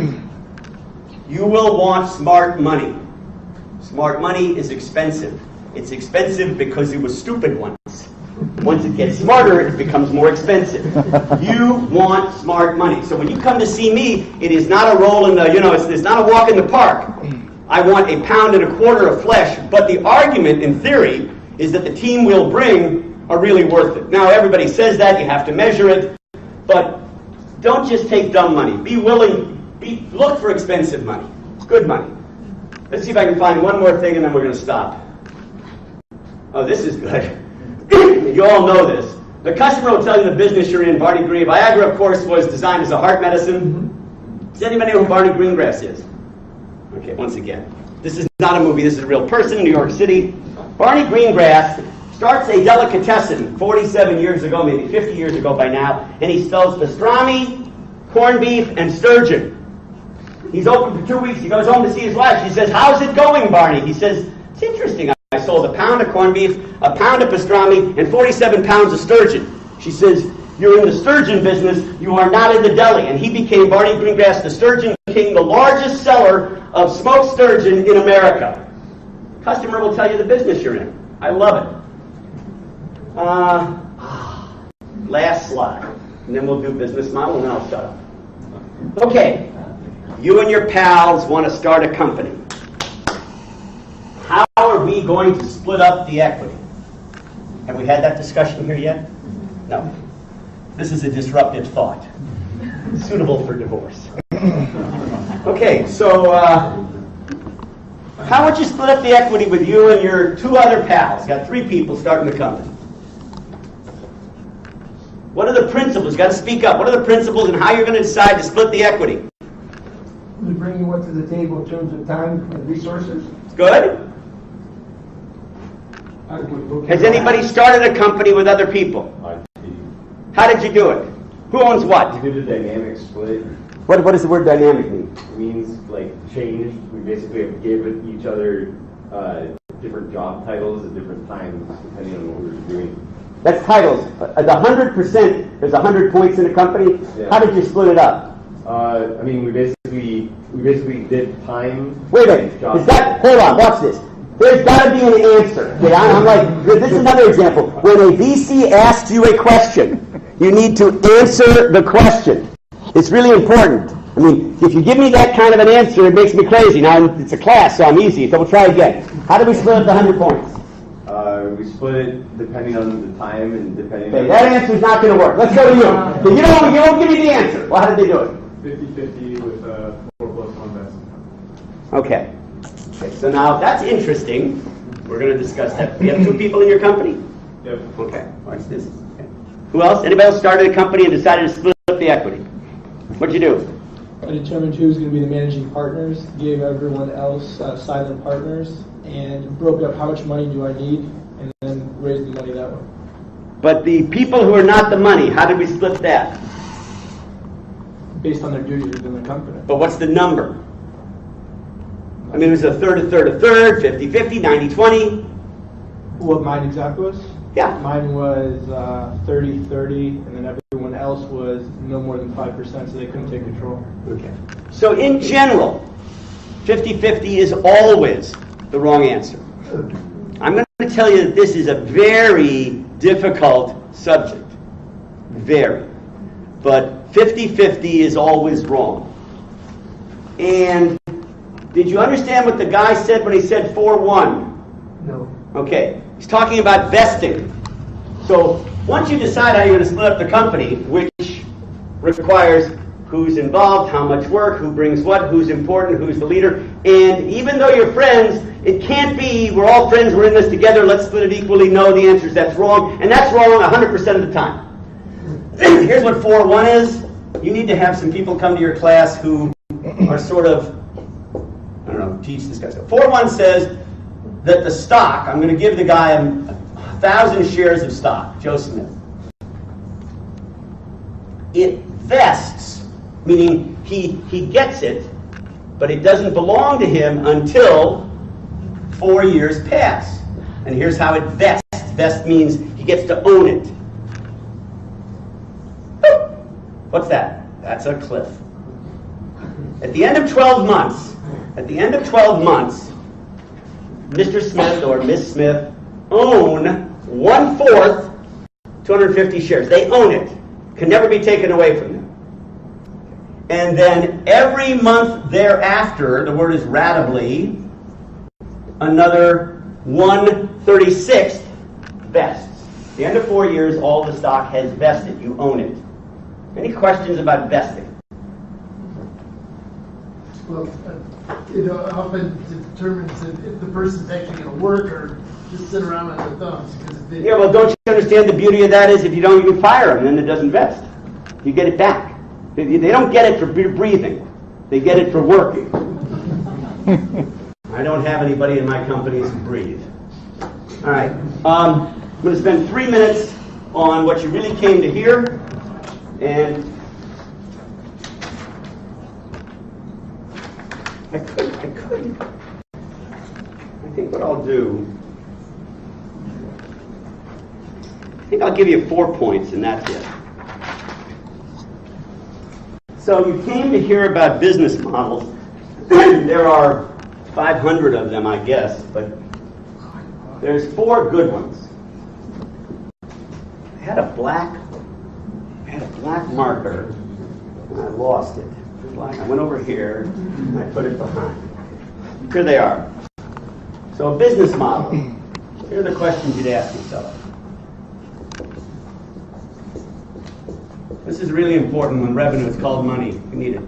You will want smart money. Smart money is expensive. It's expensive because it was stupid once. Once it gets smarter, it becomes more expensive. You want smart money. So when you come to see me, it is not a roll in the, it's not a walk in the park. I want a pound and a quarter of flesh, but the argument in theory is that the team we'll bring are really worth it. Now everybody says that, you have to measure it, but don't just take dumb money. Be willing, look for expensive money, good money. Let's see if I can find one more thing and then we're going to stop. Oh, this is good. You all know this. The customer will tell you the business you're in. Barney Green. Viagra, of course, was designed as a heart medicine. Does anybody know who Barney Greengrass is? Okay, once again. This is not a movie. This is a real person in New York City. Barney Greengrass starts a delicatessen 47 years ago, maybe 50 years ago by now, and he sells pastrami, corned beef, and sturgeon. He's open for 2 weeks. He goes home to see his wife. She says, "How's it going, Barney?" He says, "It's interesting. I sold a pound of corned beef, a pound of pastrami, and 47 pounds of sturgeon." She says, "You're in the sturgeon business. You are not in the deli." And he became, Barney Greengrass, the Sturgeon King, the largest seller of smoked sturgeon in America. Customer will tell you the business you're in. I love it. Last slide. And then we'll do business model, and then I'll shut up. Okay. You and your pals want to start a company. How are we going to split up the equity? Have we had that discussion here yet? No. This is a disruptive thought. Suitable for divorce. Okay, so how would you split up the equity with you and your 2 other pals? Got 3 people starting the company. What are the principles? Got to speak up. What are the principles and how you're going to decide to split the equity? We bring what to the table in terms of time and resources. Good? Has anybody started a company with other people? How did you do it? Who owns what? We did a dynamic split. What does the word dynamic mean? It means like changed. We basically have given each other different job titles at different times depending on what we were doing. That's titles. The 100%, there's 100 points in a company. Yeah. How did you split it up? I mean, we basically did time. Wait a minute. Is that, hold on, watch this. There's got to be an answer. Okay, I'm like, this is another example. When a VC asks you a question, you need to answer the question. It's really important. I mean, if you give me that kind of an answer, it makes me crazy. Now, it's a class, so I'm easy, so we'll try again. How do we split up the 100 points? We split it depending on the time and depending on... That answer's not going to work. Let's go to you. So you don't give me the answer. Well, how did they do it? 50-50 with 4 + 1 best. Okay, so now that's interesting. We're going to discuss that. You have 2 people in your company? Yep. Okay, watch this. Okay. Who else? Anybody else started a company and decided to split up the equity? What'd you do? I determined who was going to be the managing partners, gave everyone else silent partners, and broke up how much money do I need, and then raised the money that way. But the people who are not the money, how did we split that? Based on their duties within the company. But what's the number? I mean, it was a third, 50-50, 90-20. What mine exactly was? Yeah. Mine was 30-30, and then everyone else was no more than 5%, so they couldn't take control. Okay. So in general, 50-50 is always the wrong answer. I'm going to tell you that this is a very difficult subject. Very. But 50-50 is always wrong. And did you understand what the guy said when he said 4-1? No. Okay. He's talking about vesting. So once you decide how you're going to split up the company, which requires who's involved, how much work, who brings what, who's important, who's the leader, and even though you're friends, it can't be we're all friends, we're in this together, let's split it equally. No, the answer is that's wrong, and that's wrong 100% of the time. Here's what 4-1 is. You need to have some people come to your class who are sort of, I don't know, teach this guy. So 4-1 says that the stock, I'm going to give the guy 1,000 shares of stock, Joe Smith. It vests, meaning he gets it, but it doesn't belong to him until 4 years pass. And here's how it vests. Vest means he gets to own it. What's that? That's a cliff. At the end of 12 months, Mr. Smith or Miss Smith own 1/4, 250 shares. They own it. Can never be taken away from them. And then every month thereafter, the word is ratably, another 1/36 vests. At the end of 4 years, all the stock has vested. You own it. Any questions about vesting? Well, it often determines if the person's actually going to work or just sit around on their thumbs. Yeah, well, don't you understand the beauty of that is if you don't, you can fire them, then it doesn't vest. You get it back. They don't get it for breathing. They get it for working. I don't have anybody in my companies who breathe. All right. I'm going to spend 3 minutes on what you really came to hear. And I think what I'll do, I think I'll give you 4 points and that's it. So you came to hear about business models. There are 500 of them, I guess, but there's 4 good ones. I had a black marker and I lost it. I went over here and I put it behind. Here they are. So a business model. Here are the questions you'd ask yourself. This is really important when revenue is called money. You need it.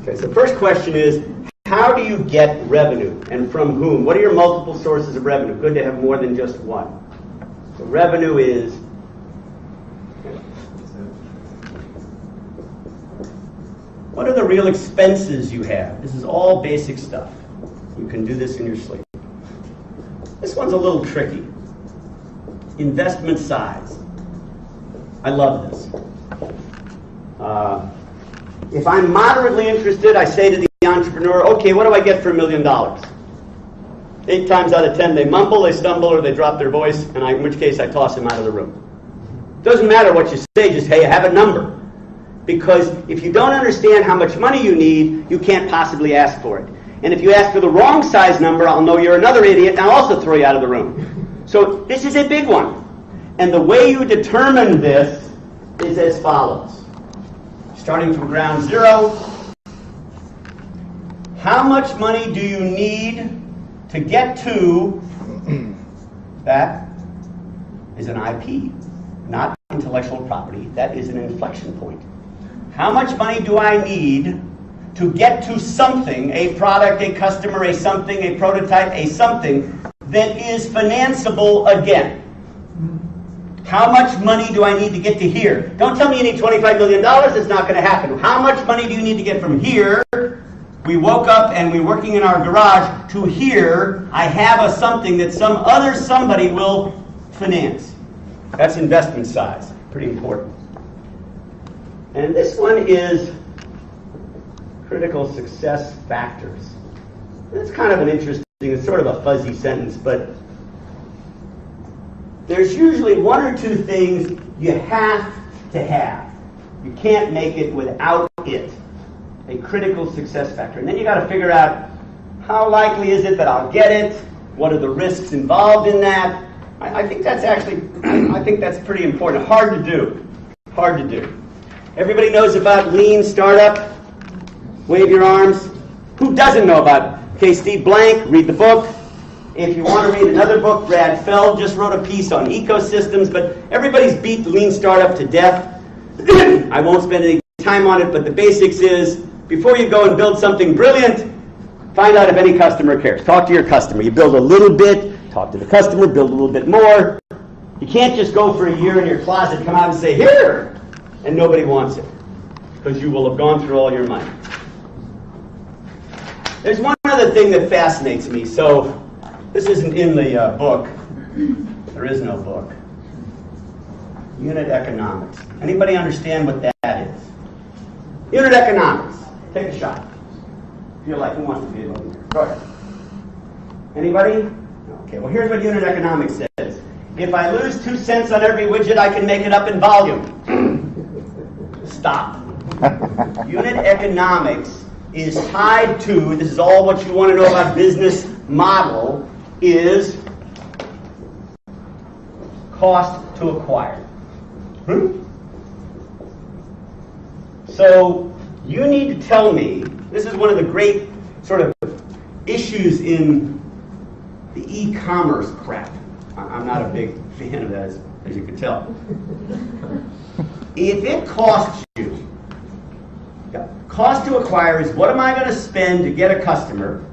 Okay, so first question is, how do you get revenue and from whom? What are your multiple sources of revenue? Good to have more than just one. So revenue is what are the real expenses you have? This is all basic stuff. You can do this in your sleep. This one's a little tricky. Investment size. I love this. If I'm moderately interested, I say to the entrepreneur, okay, what do I get for $1 million? 8 times out of 10, they mumble, they stumble, or they drop their voice, and in which case I toss them out of the room. Doesn't matter what you say, just, hey, have a number. Because if you don't understand how much money you need, you can't possibly ask for it. And if you ask for the wrong size number, I'll know you're another idiot, and I'll also throw you out of the room. So this is a big one. And the way you determine this is as follows. Starting from ground zero, how much money do you need to get to, that is an IP, not intellectual property, that is an inflection point. How much money do I need to get to something, a product, a customer, a something, a prototype, a something that is financeable again? How much money do I need to get to here? Don't tell me you need $25 million. It's not going to happen. How much money do you need to get from here? We woke up and we're working in our garage to here. I have a something that some other somebody will finance. That's investment size. Pretty important. And this one is critical success factors. It's kind of an interesting, it's sort of a fuzzy sentence, but there's usually 1 or 2 things you have to have. You can't make it without it. A critical success factor. And then you got to figure out how likely is it that I'll get it? What are the risks involved in that? I think that's actually, I think that's pretty important. Hard to do. Hard to do. Everybody knows about lean startup? Wave your arms. Who doesn't know about it? Okay, Steve Blank, read the book. If you want to read another book, Brad Feld just wrote a piece on ecosystems, but everybody's beat the lean startup to death. I won't spend any time on it, but the basics is, before you go and build something brilliant, find out if any customer cares. Talk to your customer. You build a little bit, talk to the customer, build a little bit more. You can't just go for a year in your closet, come out and say, here, and nobody wants it, because you will have gone through all your money. There's one other thing that fascinates me. So this isn't in the book. There is no book. Unit economics. Anybody understand what that is? Unit economics. Take a shot. Feel like who wants to be able to here? Go ahead. Anybody? Okay, well here's what unit economics says. If I lose 2 cents on every widget, I can make it up in volume. Stop. Unit economics is tied to, this is all what you want to know about business model, is cost to acquire. So you need to tell me, this is one of the great sort of issues in the e-commerce crap. I'm not a big fan of that, as you can tell. If it costs you Cost to acquire is what am I going to spend to get a customer?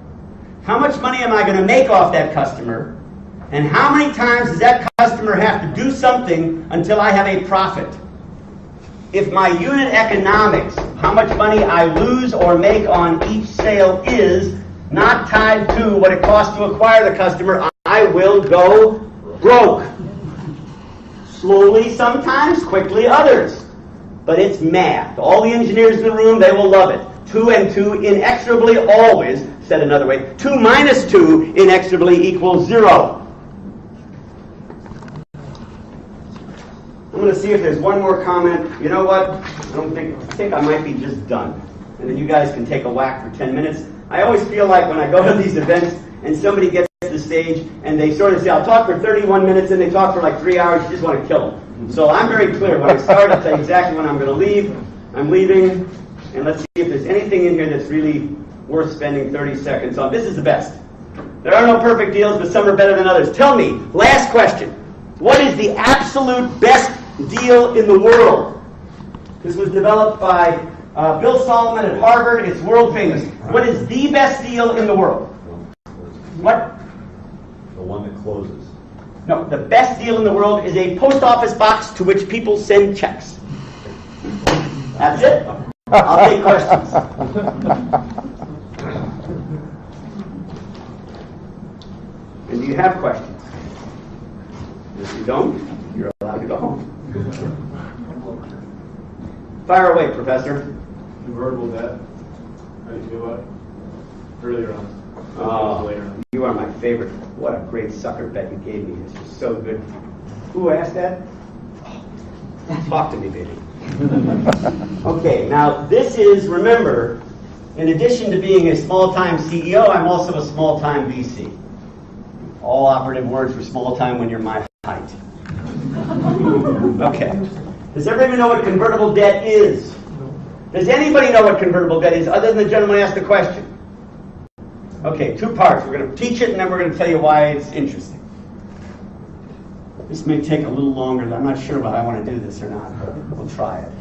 How much money am I going to make off that customer? And how many times does that customer have to do something until I have a profit? If my unit economics, how much money I lose or make on each sale is not tied to what it costs to acquire the customer, I will go broke. Slowly sometimes, quickly others. But it's math. All the engineers in the room, they will love it. 2 and 2 inexorably always, said another way, 2 minus 2 inexorably equals 0. I'm going to see if there's one more comment. You know what? I think I might be just done. And then you guys can take a whack for 10 minutes. I always feel like when I go to these events and somebody gets to the stage and they sort of say, I'll talk for 31 minutes, and they talk for like 3 hours, you just want to kill them. So I'm very clear. When I start, I'll tell you exactly when I'm going to leave. I'm leaving. And let's see if there's anything in here that's really worth spending 30 seconds on. This is the best. There are no perfect deals, but some are better than others. Tell me, last question. What is the absolute best deal in the world? This was developed by Bill Solomon at Harvard. It's world famous. What is the best deal in the world? What? The one that closes. No, the best deal in the world is a post office box to which people send checks. That's it. I'll take questions. And do you have questions? If you don't, you're allowed to go home. Fire away, Professor. Convertible debt. How do you feel about it? Earlier on. Later on. You are my favorite. What a great sucker bet you gave me. This is so good. Who asked that? Talk to me, baby. Okay, now this is, remember, in addition to being a small-time CEO, I'm also a small-time VC. All operative words for small-time when you're my height. Okay. Does everybody know what convertible debt is? Does anybody know what convertible debt is other than the gentleman who asked the question? Okay, 2 parts. We're going to teach it and then we're going to tell you why it's interesting. This may take a little longer. I'm not sure whether I want to do this or not, but we'll try it.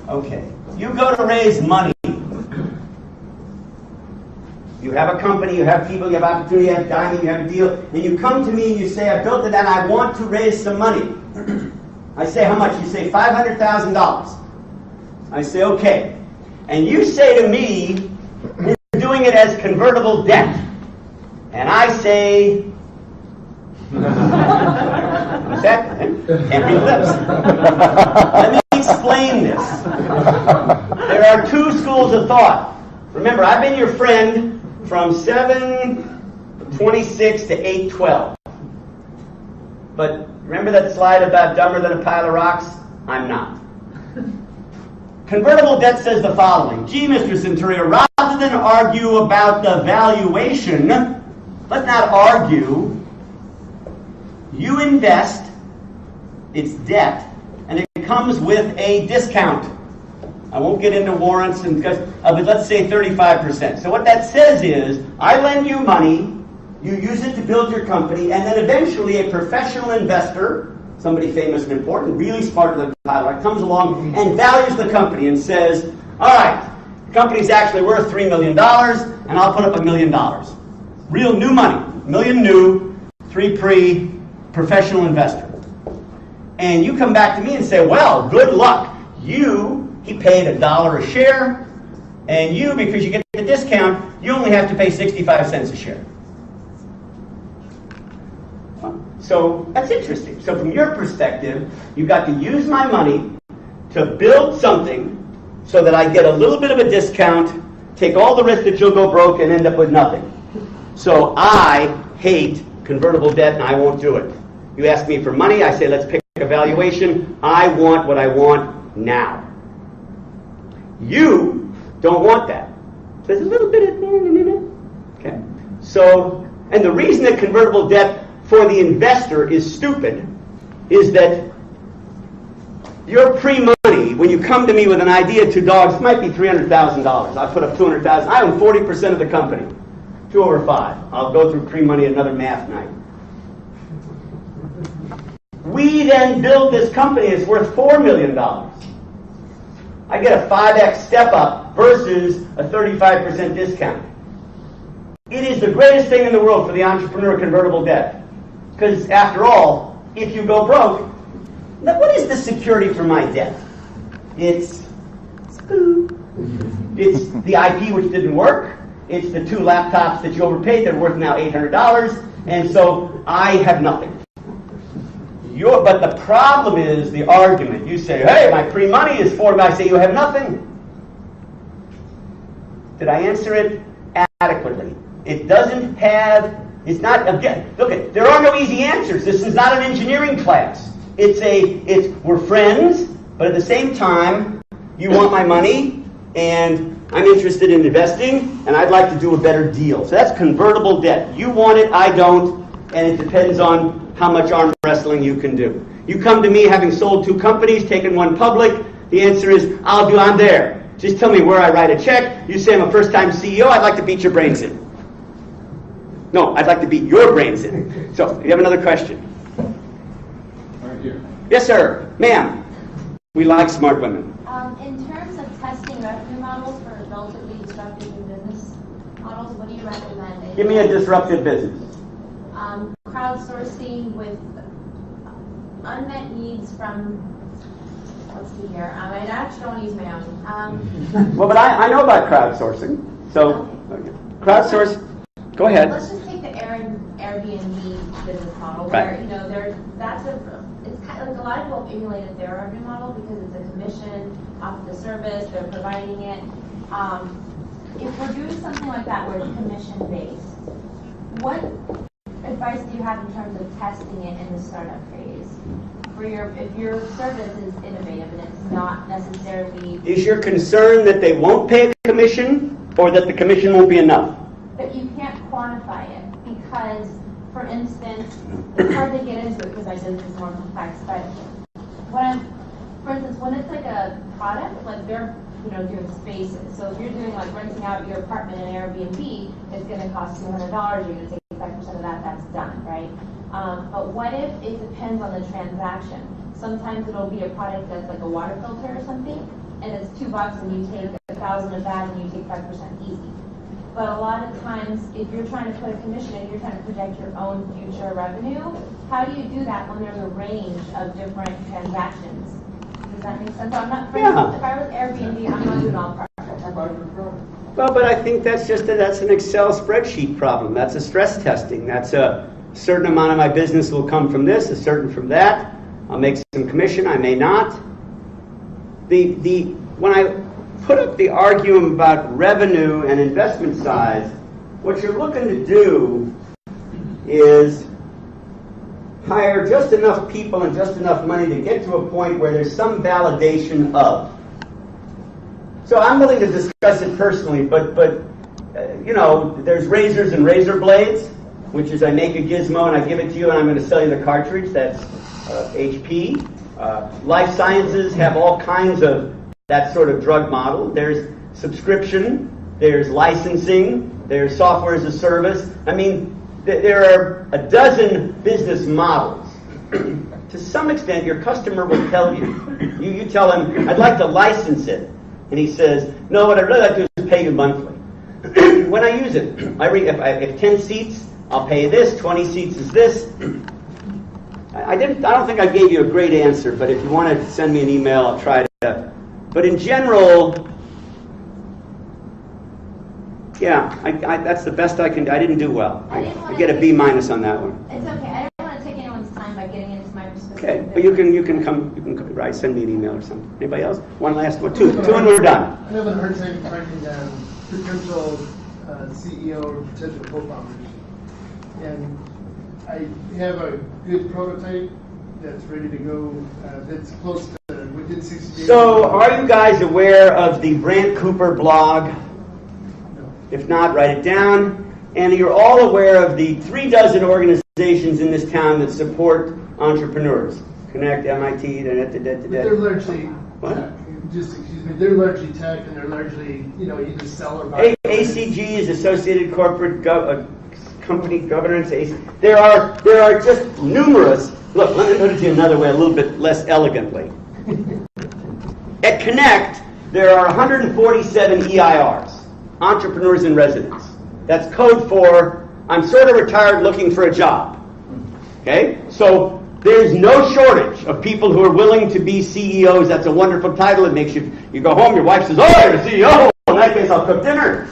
Okay. You go to raise money. You have a company, you have people, you have opportunity, you have dining, you have a deal, and you come to me and you say, I built it and I want to raise some money. I say, how much? You say, $500,000. I say, okay. And you say to me, we're doing it as convertible debt. And I say, what's that? Can't read lips. Let me explain this. There are 2 schools of thought. Remember, I've been your friend from 7:26 to 8:12. But remember that slide about dumber than a pile of rocks? I'm not. Convertible debt says the following. Gee, Mr. Senturia, rather than argue about the valuation, let's not argue. You invest, it's debt, and it comes with a discount. I won't get into warrants, and because but let's say 35%. So what that says is, I lend you money, you use it to build your company, and then eventually a professional investor, somebody famous and important, really smarter than Tyler, comes along and values the company and says, all right, the company's actually worth $3 million, and I'll put up $1 million. Real new money, $1 million new, 3 pre, professional investor. And you come back to me and say, well, good luck. He paid $1 a share, and you, because you get the discount, you only have to pay 65 cents a share. So that's interesting. So from your perspective, you got to use my money to build something so that I get a little bit of a discount, take all the risk that you'll go broke and end up with nothing. So I hate convertible debt and I won't do it. You ask me for money, I say let's pick a valuation. I want what I want now. You don't want that. There's a little bit of okay. So, and the reason that convertible debt for the investor is stupid is that your pre-money, when you come to me with an idea, 2 dogs, it might be $300,000. I put up $200,000. I own 40% of the company. 2 over 5. I'll go through pre-money another math night. We then build this company. It's worth $4 million. I get a 5x step up versus a 35% discount. It is the greatest thing in the world for the entrepreneur convertible debt. Because after all, if you go broke, what is the security for my debt? It's the IP which didn't work. It's the 2 laptops that you overpaid that are worth now $800. And so I have nothing. But the problem is the argument. You say, hey, my free money is $4. I say, you have nothing. Did I answer it adequately? It doesn't have, it's not, again, look, there are no easy answers. This is not an engineering class. We're friends, but at the same time, you want my money, and I'm interested in investing, and I'd like to do a better deal. So that's convertible debt. You want it, I don't, and it depends on how much arm wrestling you can do. You come to me having sold 2 companies, taken one public, the answer is, I'm there. Just tell me where I write a check. You say I'm a first-time CEO, I'd like to beat your brains in. No, I'd like to beat your brains in. So, you have another question? Right here. Yes, sir. Ma'am. We like smart women. In terms of testing revenue models for relatively disruptive new business models, what do you recommend? Give me a disruptive business. Crowdsourcing with unmet needs from, let's see here, I actually don't use my own. Well, but I know about crowdsourcing. So, crowdsource, go ahead. Let's just take the Airbnb business model, Right. where, it's kind of like a lot of people have emulated their revenue model because it's a commission off the service, they're providing it. If we're doing something like that where it's commission-based, what advice do you have in terms of testing it in the startup phase? If your service is innovative and it's not necessarily... Is your concern that they won't pay a commission or that the commission won't be enough? That you can't quantify it because, for instance, it's hard to get into it because I did this more complex, but for instance, when it's like a product, like they're doing spaces. So if you're doing like renting out your apartment in Airbnb, it's going to cost $200. You're going to take 5% of that. That's done, right? But what if it depends on the transaction? Sometimes it'll be a product that's like a water filter or something, and it's $2, and you take 1,000 of that, and you take 5% easy. But a lot of times, if you're trying to put a commission in, you're trying to project your own future revenue. How do you do that when there's a range of different transactions? Does that make sense? So I'm not, for instance, if I was Airbnb, I'm not doing all products. Well, but I think that's an Excel spreadsheet problem. That's a stress testing. That's a certain amount of my business will come from this, a certain from that. I'll make some commission, I may not. When I put up the argument about revenue and investment size, what you're looking to do is hire just enough people and just enough money to get to a point where there's some validation of. So I'm willing to discuss it personally, but there's razors and razor blades, which is I make a gizmo and I give it to you and I'm going to sell you the cartridge. That's HP. Life sciences have all kinds of that sort of drug model. There's subscription, there's licensing, there's software as a service. I mean, there are a dozen business models. To some extent, your customer will tell you. You tell him, I'd like to license it. And he says, no, what I'd really like to do is pay you monthly. When I use it, if 10 seats, I'll pay this, 20 seats is this. I don't think I gave you a great answer, but if you want to send me an email, I'll try to. But in general, yeah, that's the best I can do. I didn't do well. I get a B- on that one. It's okay. I don't want to take anyone's time by getting into my specific. Okay, but you can come, send me an email or something. Anybody else? One last one. Two and we're done. I have a hard time finding potential CEO or potential co-founders. And I have a good prototype that's ready to go, that's close to within 60 days. So, are you guys aware of the Brant Cooper blog? No. If not, write it down. And you're all aware of the 36 organizations in this town that support entrepreneurs. Connect, MIT, They're largely, what? Just excuse me, they're largely tech and they're largely, either sell or buy. ACG is Associated Corporate Company Governance. There are just numerous. Look, let me put it to you another way, a little bit less elegantly. At Connect, there are 147 EIRs, entrepreneurs in residence. That's code for, I'm sort of retired looking for a job. Okay? So there's no shortage of people who are willing to be CEOs. That's a wonderful title. It makes you go home, your wife says, oh, you're a CEO. In that case, I'll cook dinner.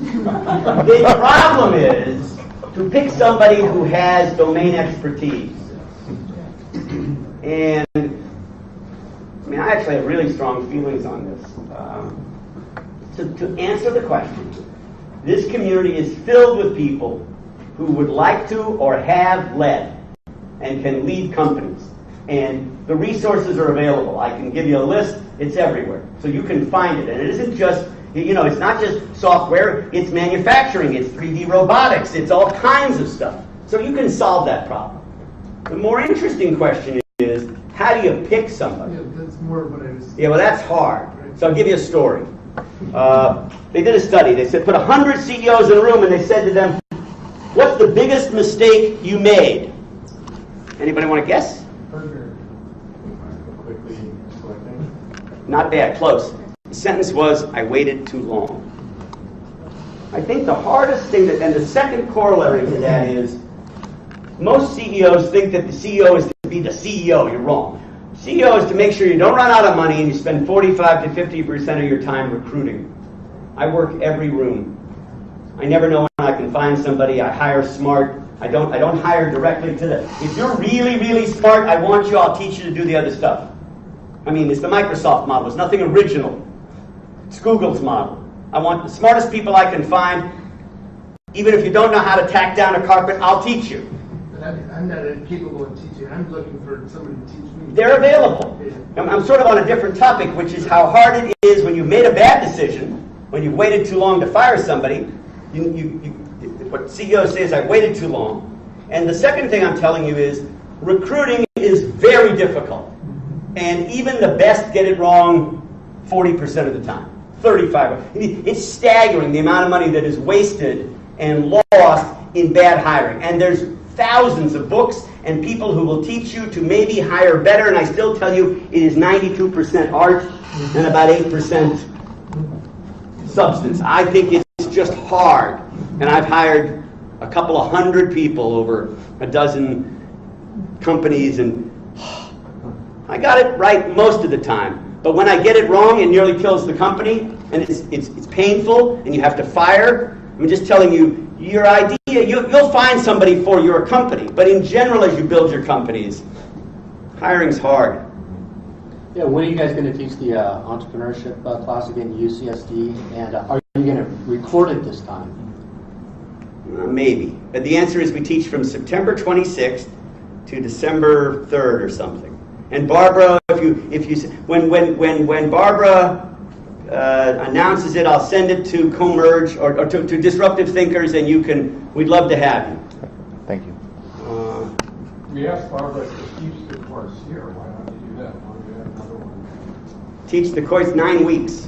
The problem is to pick somebody who has domain expertise. And I mean, I actually have really strong feelings on this. To answer the question, this community is filled with people who would like to or have led and can lead companies. And the resources are available. I can give you a list. It's everywhere. So you can find it. And it isn't just, it's not just software. It's manufacturing. It's 3D robotics. It's all kinds of stuff. So you can solve that problem. The more interesting question is, how do you pick somebody? Yeah, that's more what I was... Yeah, well, that's hard. So I'll give you a story. They did a study. They said, put 100 CEOs in a room, and they said to them, what's the biggest mistake you made? Anybody want to guess? Quickly selecting. Not bad, close. The sentence was, I waited too long. I think the hardest thing, and the second corollary to that is, most CEOs think that the CEO is to be the CEO. You're wrong. CEO is to make sure you don't run out of money and you spend 45 to 50% of your time recruiting. I work every room. I never know when I can find somebody. I hire smart. I don't hire directly to the... If you're really, really smart, I want you. I'll teach you to do the other stuff. I mean, it's the Microsoft model. It's nothing original. It's Google's model. I want the smartest people I can find. Even if you don't know how to tack down a carpet, I'll teach you. I'm not capable of teaching. I'm looking for somebody to teach me. They're available. I'm sort of on a different topic, which is how hard it is when you've made a bad decision, when you've waited too long to fire somebody. What CEOs say is, I waited too long. And the second thing I'm telling you is, recruiting is very difficult. And even the best get it wrong 40% of the time, 35%. It's staggering the amount of money that is wasted and lost in bad hiring. And there's thousands of books and people who will teach you to maybe hire better, and I still tell you it is 92% art and about 8% substance. I think it's just hard. And I've hired a couple of hundred people over a dozen companies, and I got it right most of the time. But when I get it wrong, it nearly kills the company, and it's painful, and you have to fire. I'm just telling you, your idea, you'll find somebody for your company. But in general, as you build your companies, hiring's hard. Yeah, when are you guys going to teach the entrepreneurship class again, UCSD? And are you going to record it this time? Maybe. But the answer is we teach from September 26th to December 3rd or something. And Barbara, when Barbara announces it, I'll send it to Comerge or to Disruptive Thinkers, and we'd love to have you. Thank you. We asked Barbara to teach the course here. Why not do that? Why don't you have another one? Teach the course 9 weeks.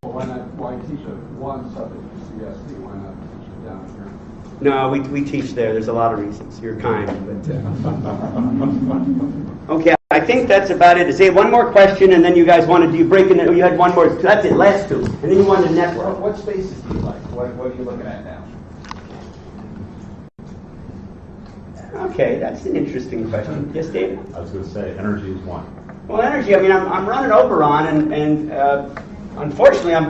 Well, why teach one subject to CSD? Why not teach it down here? No, we teach there. There's a lot of reasons. You're kind. But, okay, I think that's about it. Say one more question, and then you guys wanted to break in. You had one more. That's it. Last two, and then you wanted to network. What spaces do you like? What are you looking at now? Okay, that's an interesting question. Yes, David? I was going to say, energy is one. Well, energy, I mean, I'm running Oberon, and unfortunately, I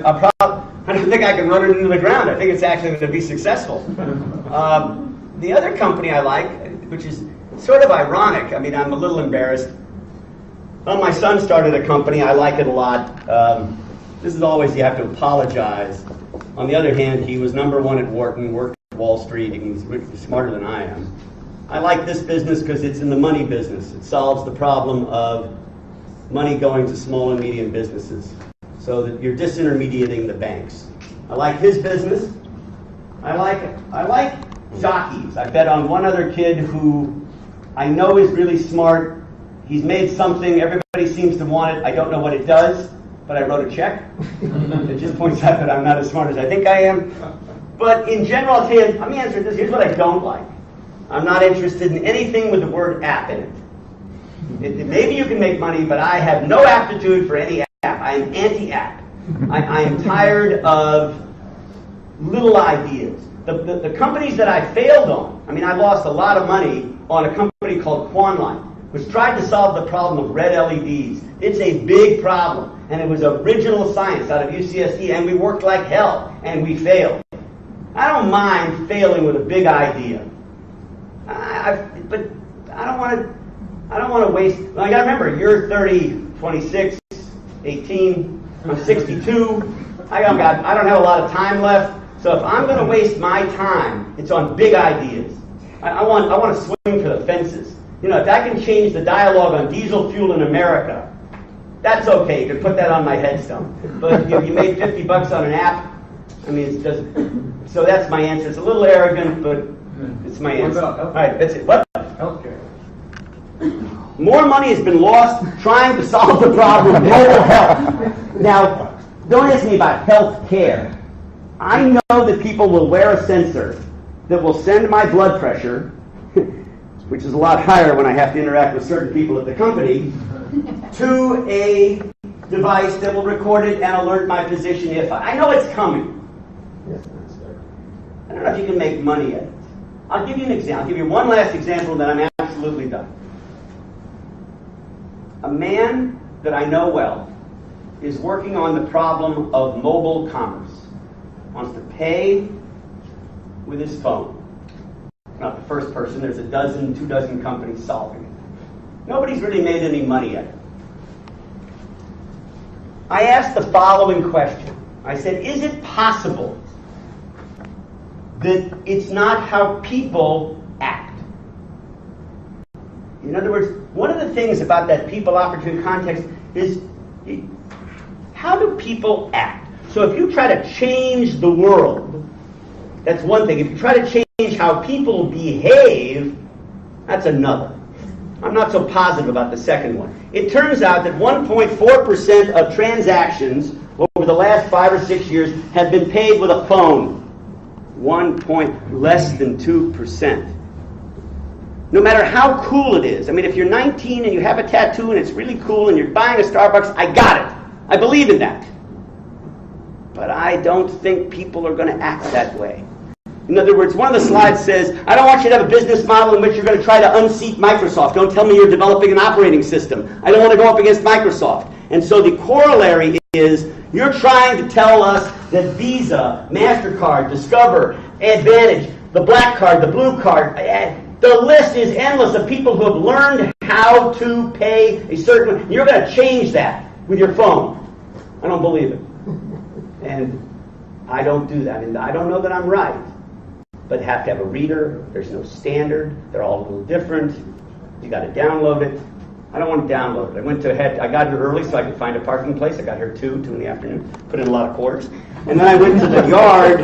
don't think I can run it into the ground. I think it's actually going to be successful. The other company I like, which is sort of ironic, I mean, I'm a little embarrassed. Well, my son started a company. I like it a lot. This is always, you have to apologize. On the other hand, he was #1 at Wharton, worked at Wall Street. He's smarter than I am. I like this business because it's in the money business. It solves the problem of money going to small and medium businesses so that you're disintermediating the banks. I like his business. I like jockeys. I bet on one other kid who I know is really smart. He's made something. Everybody seems to want it. I don't know what it does, but I wrote a check. It just points out that I'm not as smart as I think I am. But in general, I'll tell you, let me answer this. Here's what I don't like. I'm not interested in anything with the word app in it. Maybe you can make money, but I have no aptitude for any app. I'm anti-act. I am tired of little ideas. The companies that I failed on, I mean, I lost a lot of money on a company called Quanline, which tried to solve the problem of red LEDs. It's a big problem, and it was original science out of UCSD, and we worked like hell, and we failed. I don't mind failing with a big idea, but I don't want to waste. Well, I got to remember, you're 30, 26, 18. I'm 62. I don't have a lot of time left. So if I'm going to waste my time, it's on big ideas. I want to swing for the fences. You know, if I can change the dialogue on diesel fuel in America, that's okay. You can put that on my headstone. But you made $50 on an app. I mean, it's just. So that's my answer. It's a little arrogant, but it's my answer. All right, that's it. What? Healthcare. More money has been lost trying to solve the problem of global health. Now, don't ask me about health care. I know that people will wear a sensor that will send my blood pressure, which is a lot higher when I have to interact with certain people at the company, to a device that will record it and alert my physician if I know it's coming. I don't know if you can make money at it. I'll give you an example. I'll give you one last example, and then I'm absolutely done. A man that I know well is working on the problem of mobile commerce. Wants to pay with his phone. Not the first person. There's 2 dozen companies solving it. Nobody's really made any money yet. I asked the following question. I said, is it possible that it's not how people act? In other words, one of the things about that people opportunity context is how do people act? So if you try to change the world, that's one thing. If you try to change how people behave, that's another. I'm not so positive about the second one. It turns out that 1.4% of transactions over the last 5 or 6 years have been paid with a phone. Less than 2%. No matter how cool it is. I mean, if you're 19 and you have a tattoo and it's really cool and you're buying a Starbucks, I got it. I believe in that. But I don't think people are going to act that way. In other words, one of the slides says, I don't want you to have a business model in which you're going to try to unseat Microsoft. Don't tell me you're developing an operating system. I don't want to go up against Microsoft. And so the corollary is, you're trying to tell us that Visa, MasterCard, Discover, Advantage, the black card, the blue card, the list is endless of people who have learned how to pay a certain way. You're going to change that with your phone. I don't believe it. And I don't do that. And I don't know that I'm right. But have to have a reader. There's no standard. They're all a little different. You got to download it. I don't want to download it. I got here early so I could find a parking place. I got here 2 in the afternoon. Put in a lot of quarters. And then I went to the yard.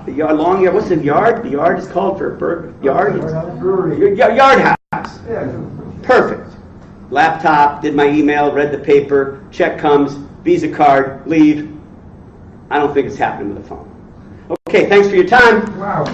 Long yard. What's the yard? The yard is called for yard. Yard house. Perfect. Laptop. Did my email. Read the paper. Check comes. Visa card. Leave. I don't think it's happening with a phone. Okay. Thanks for your time. Wow.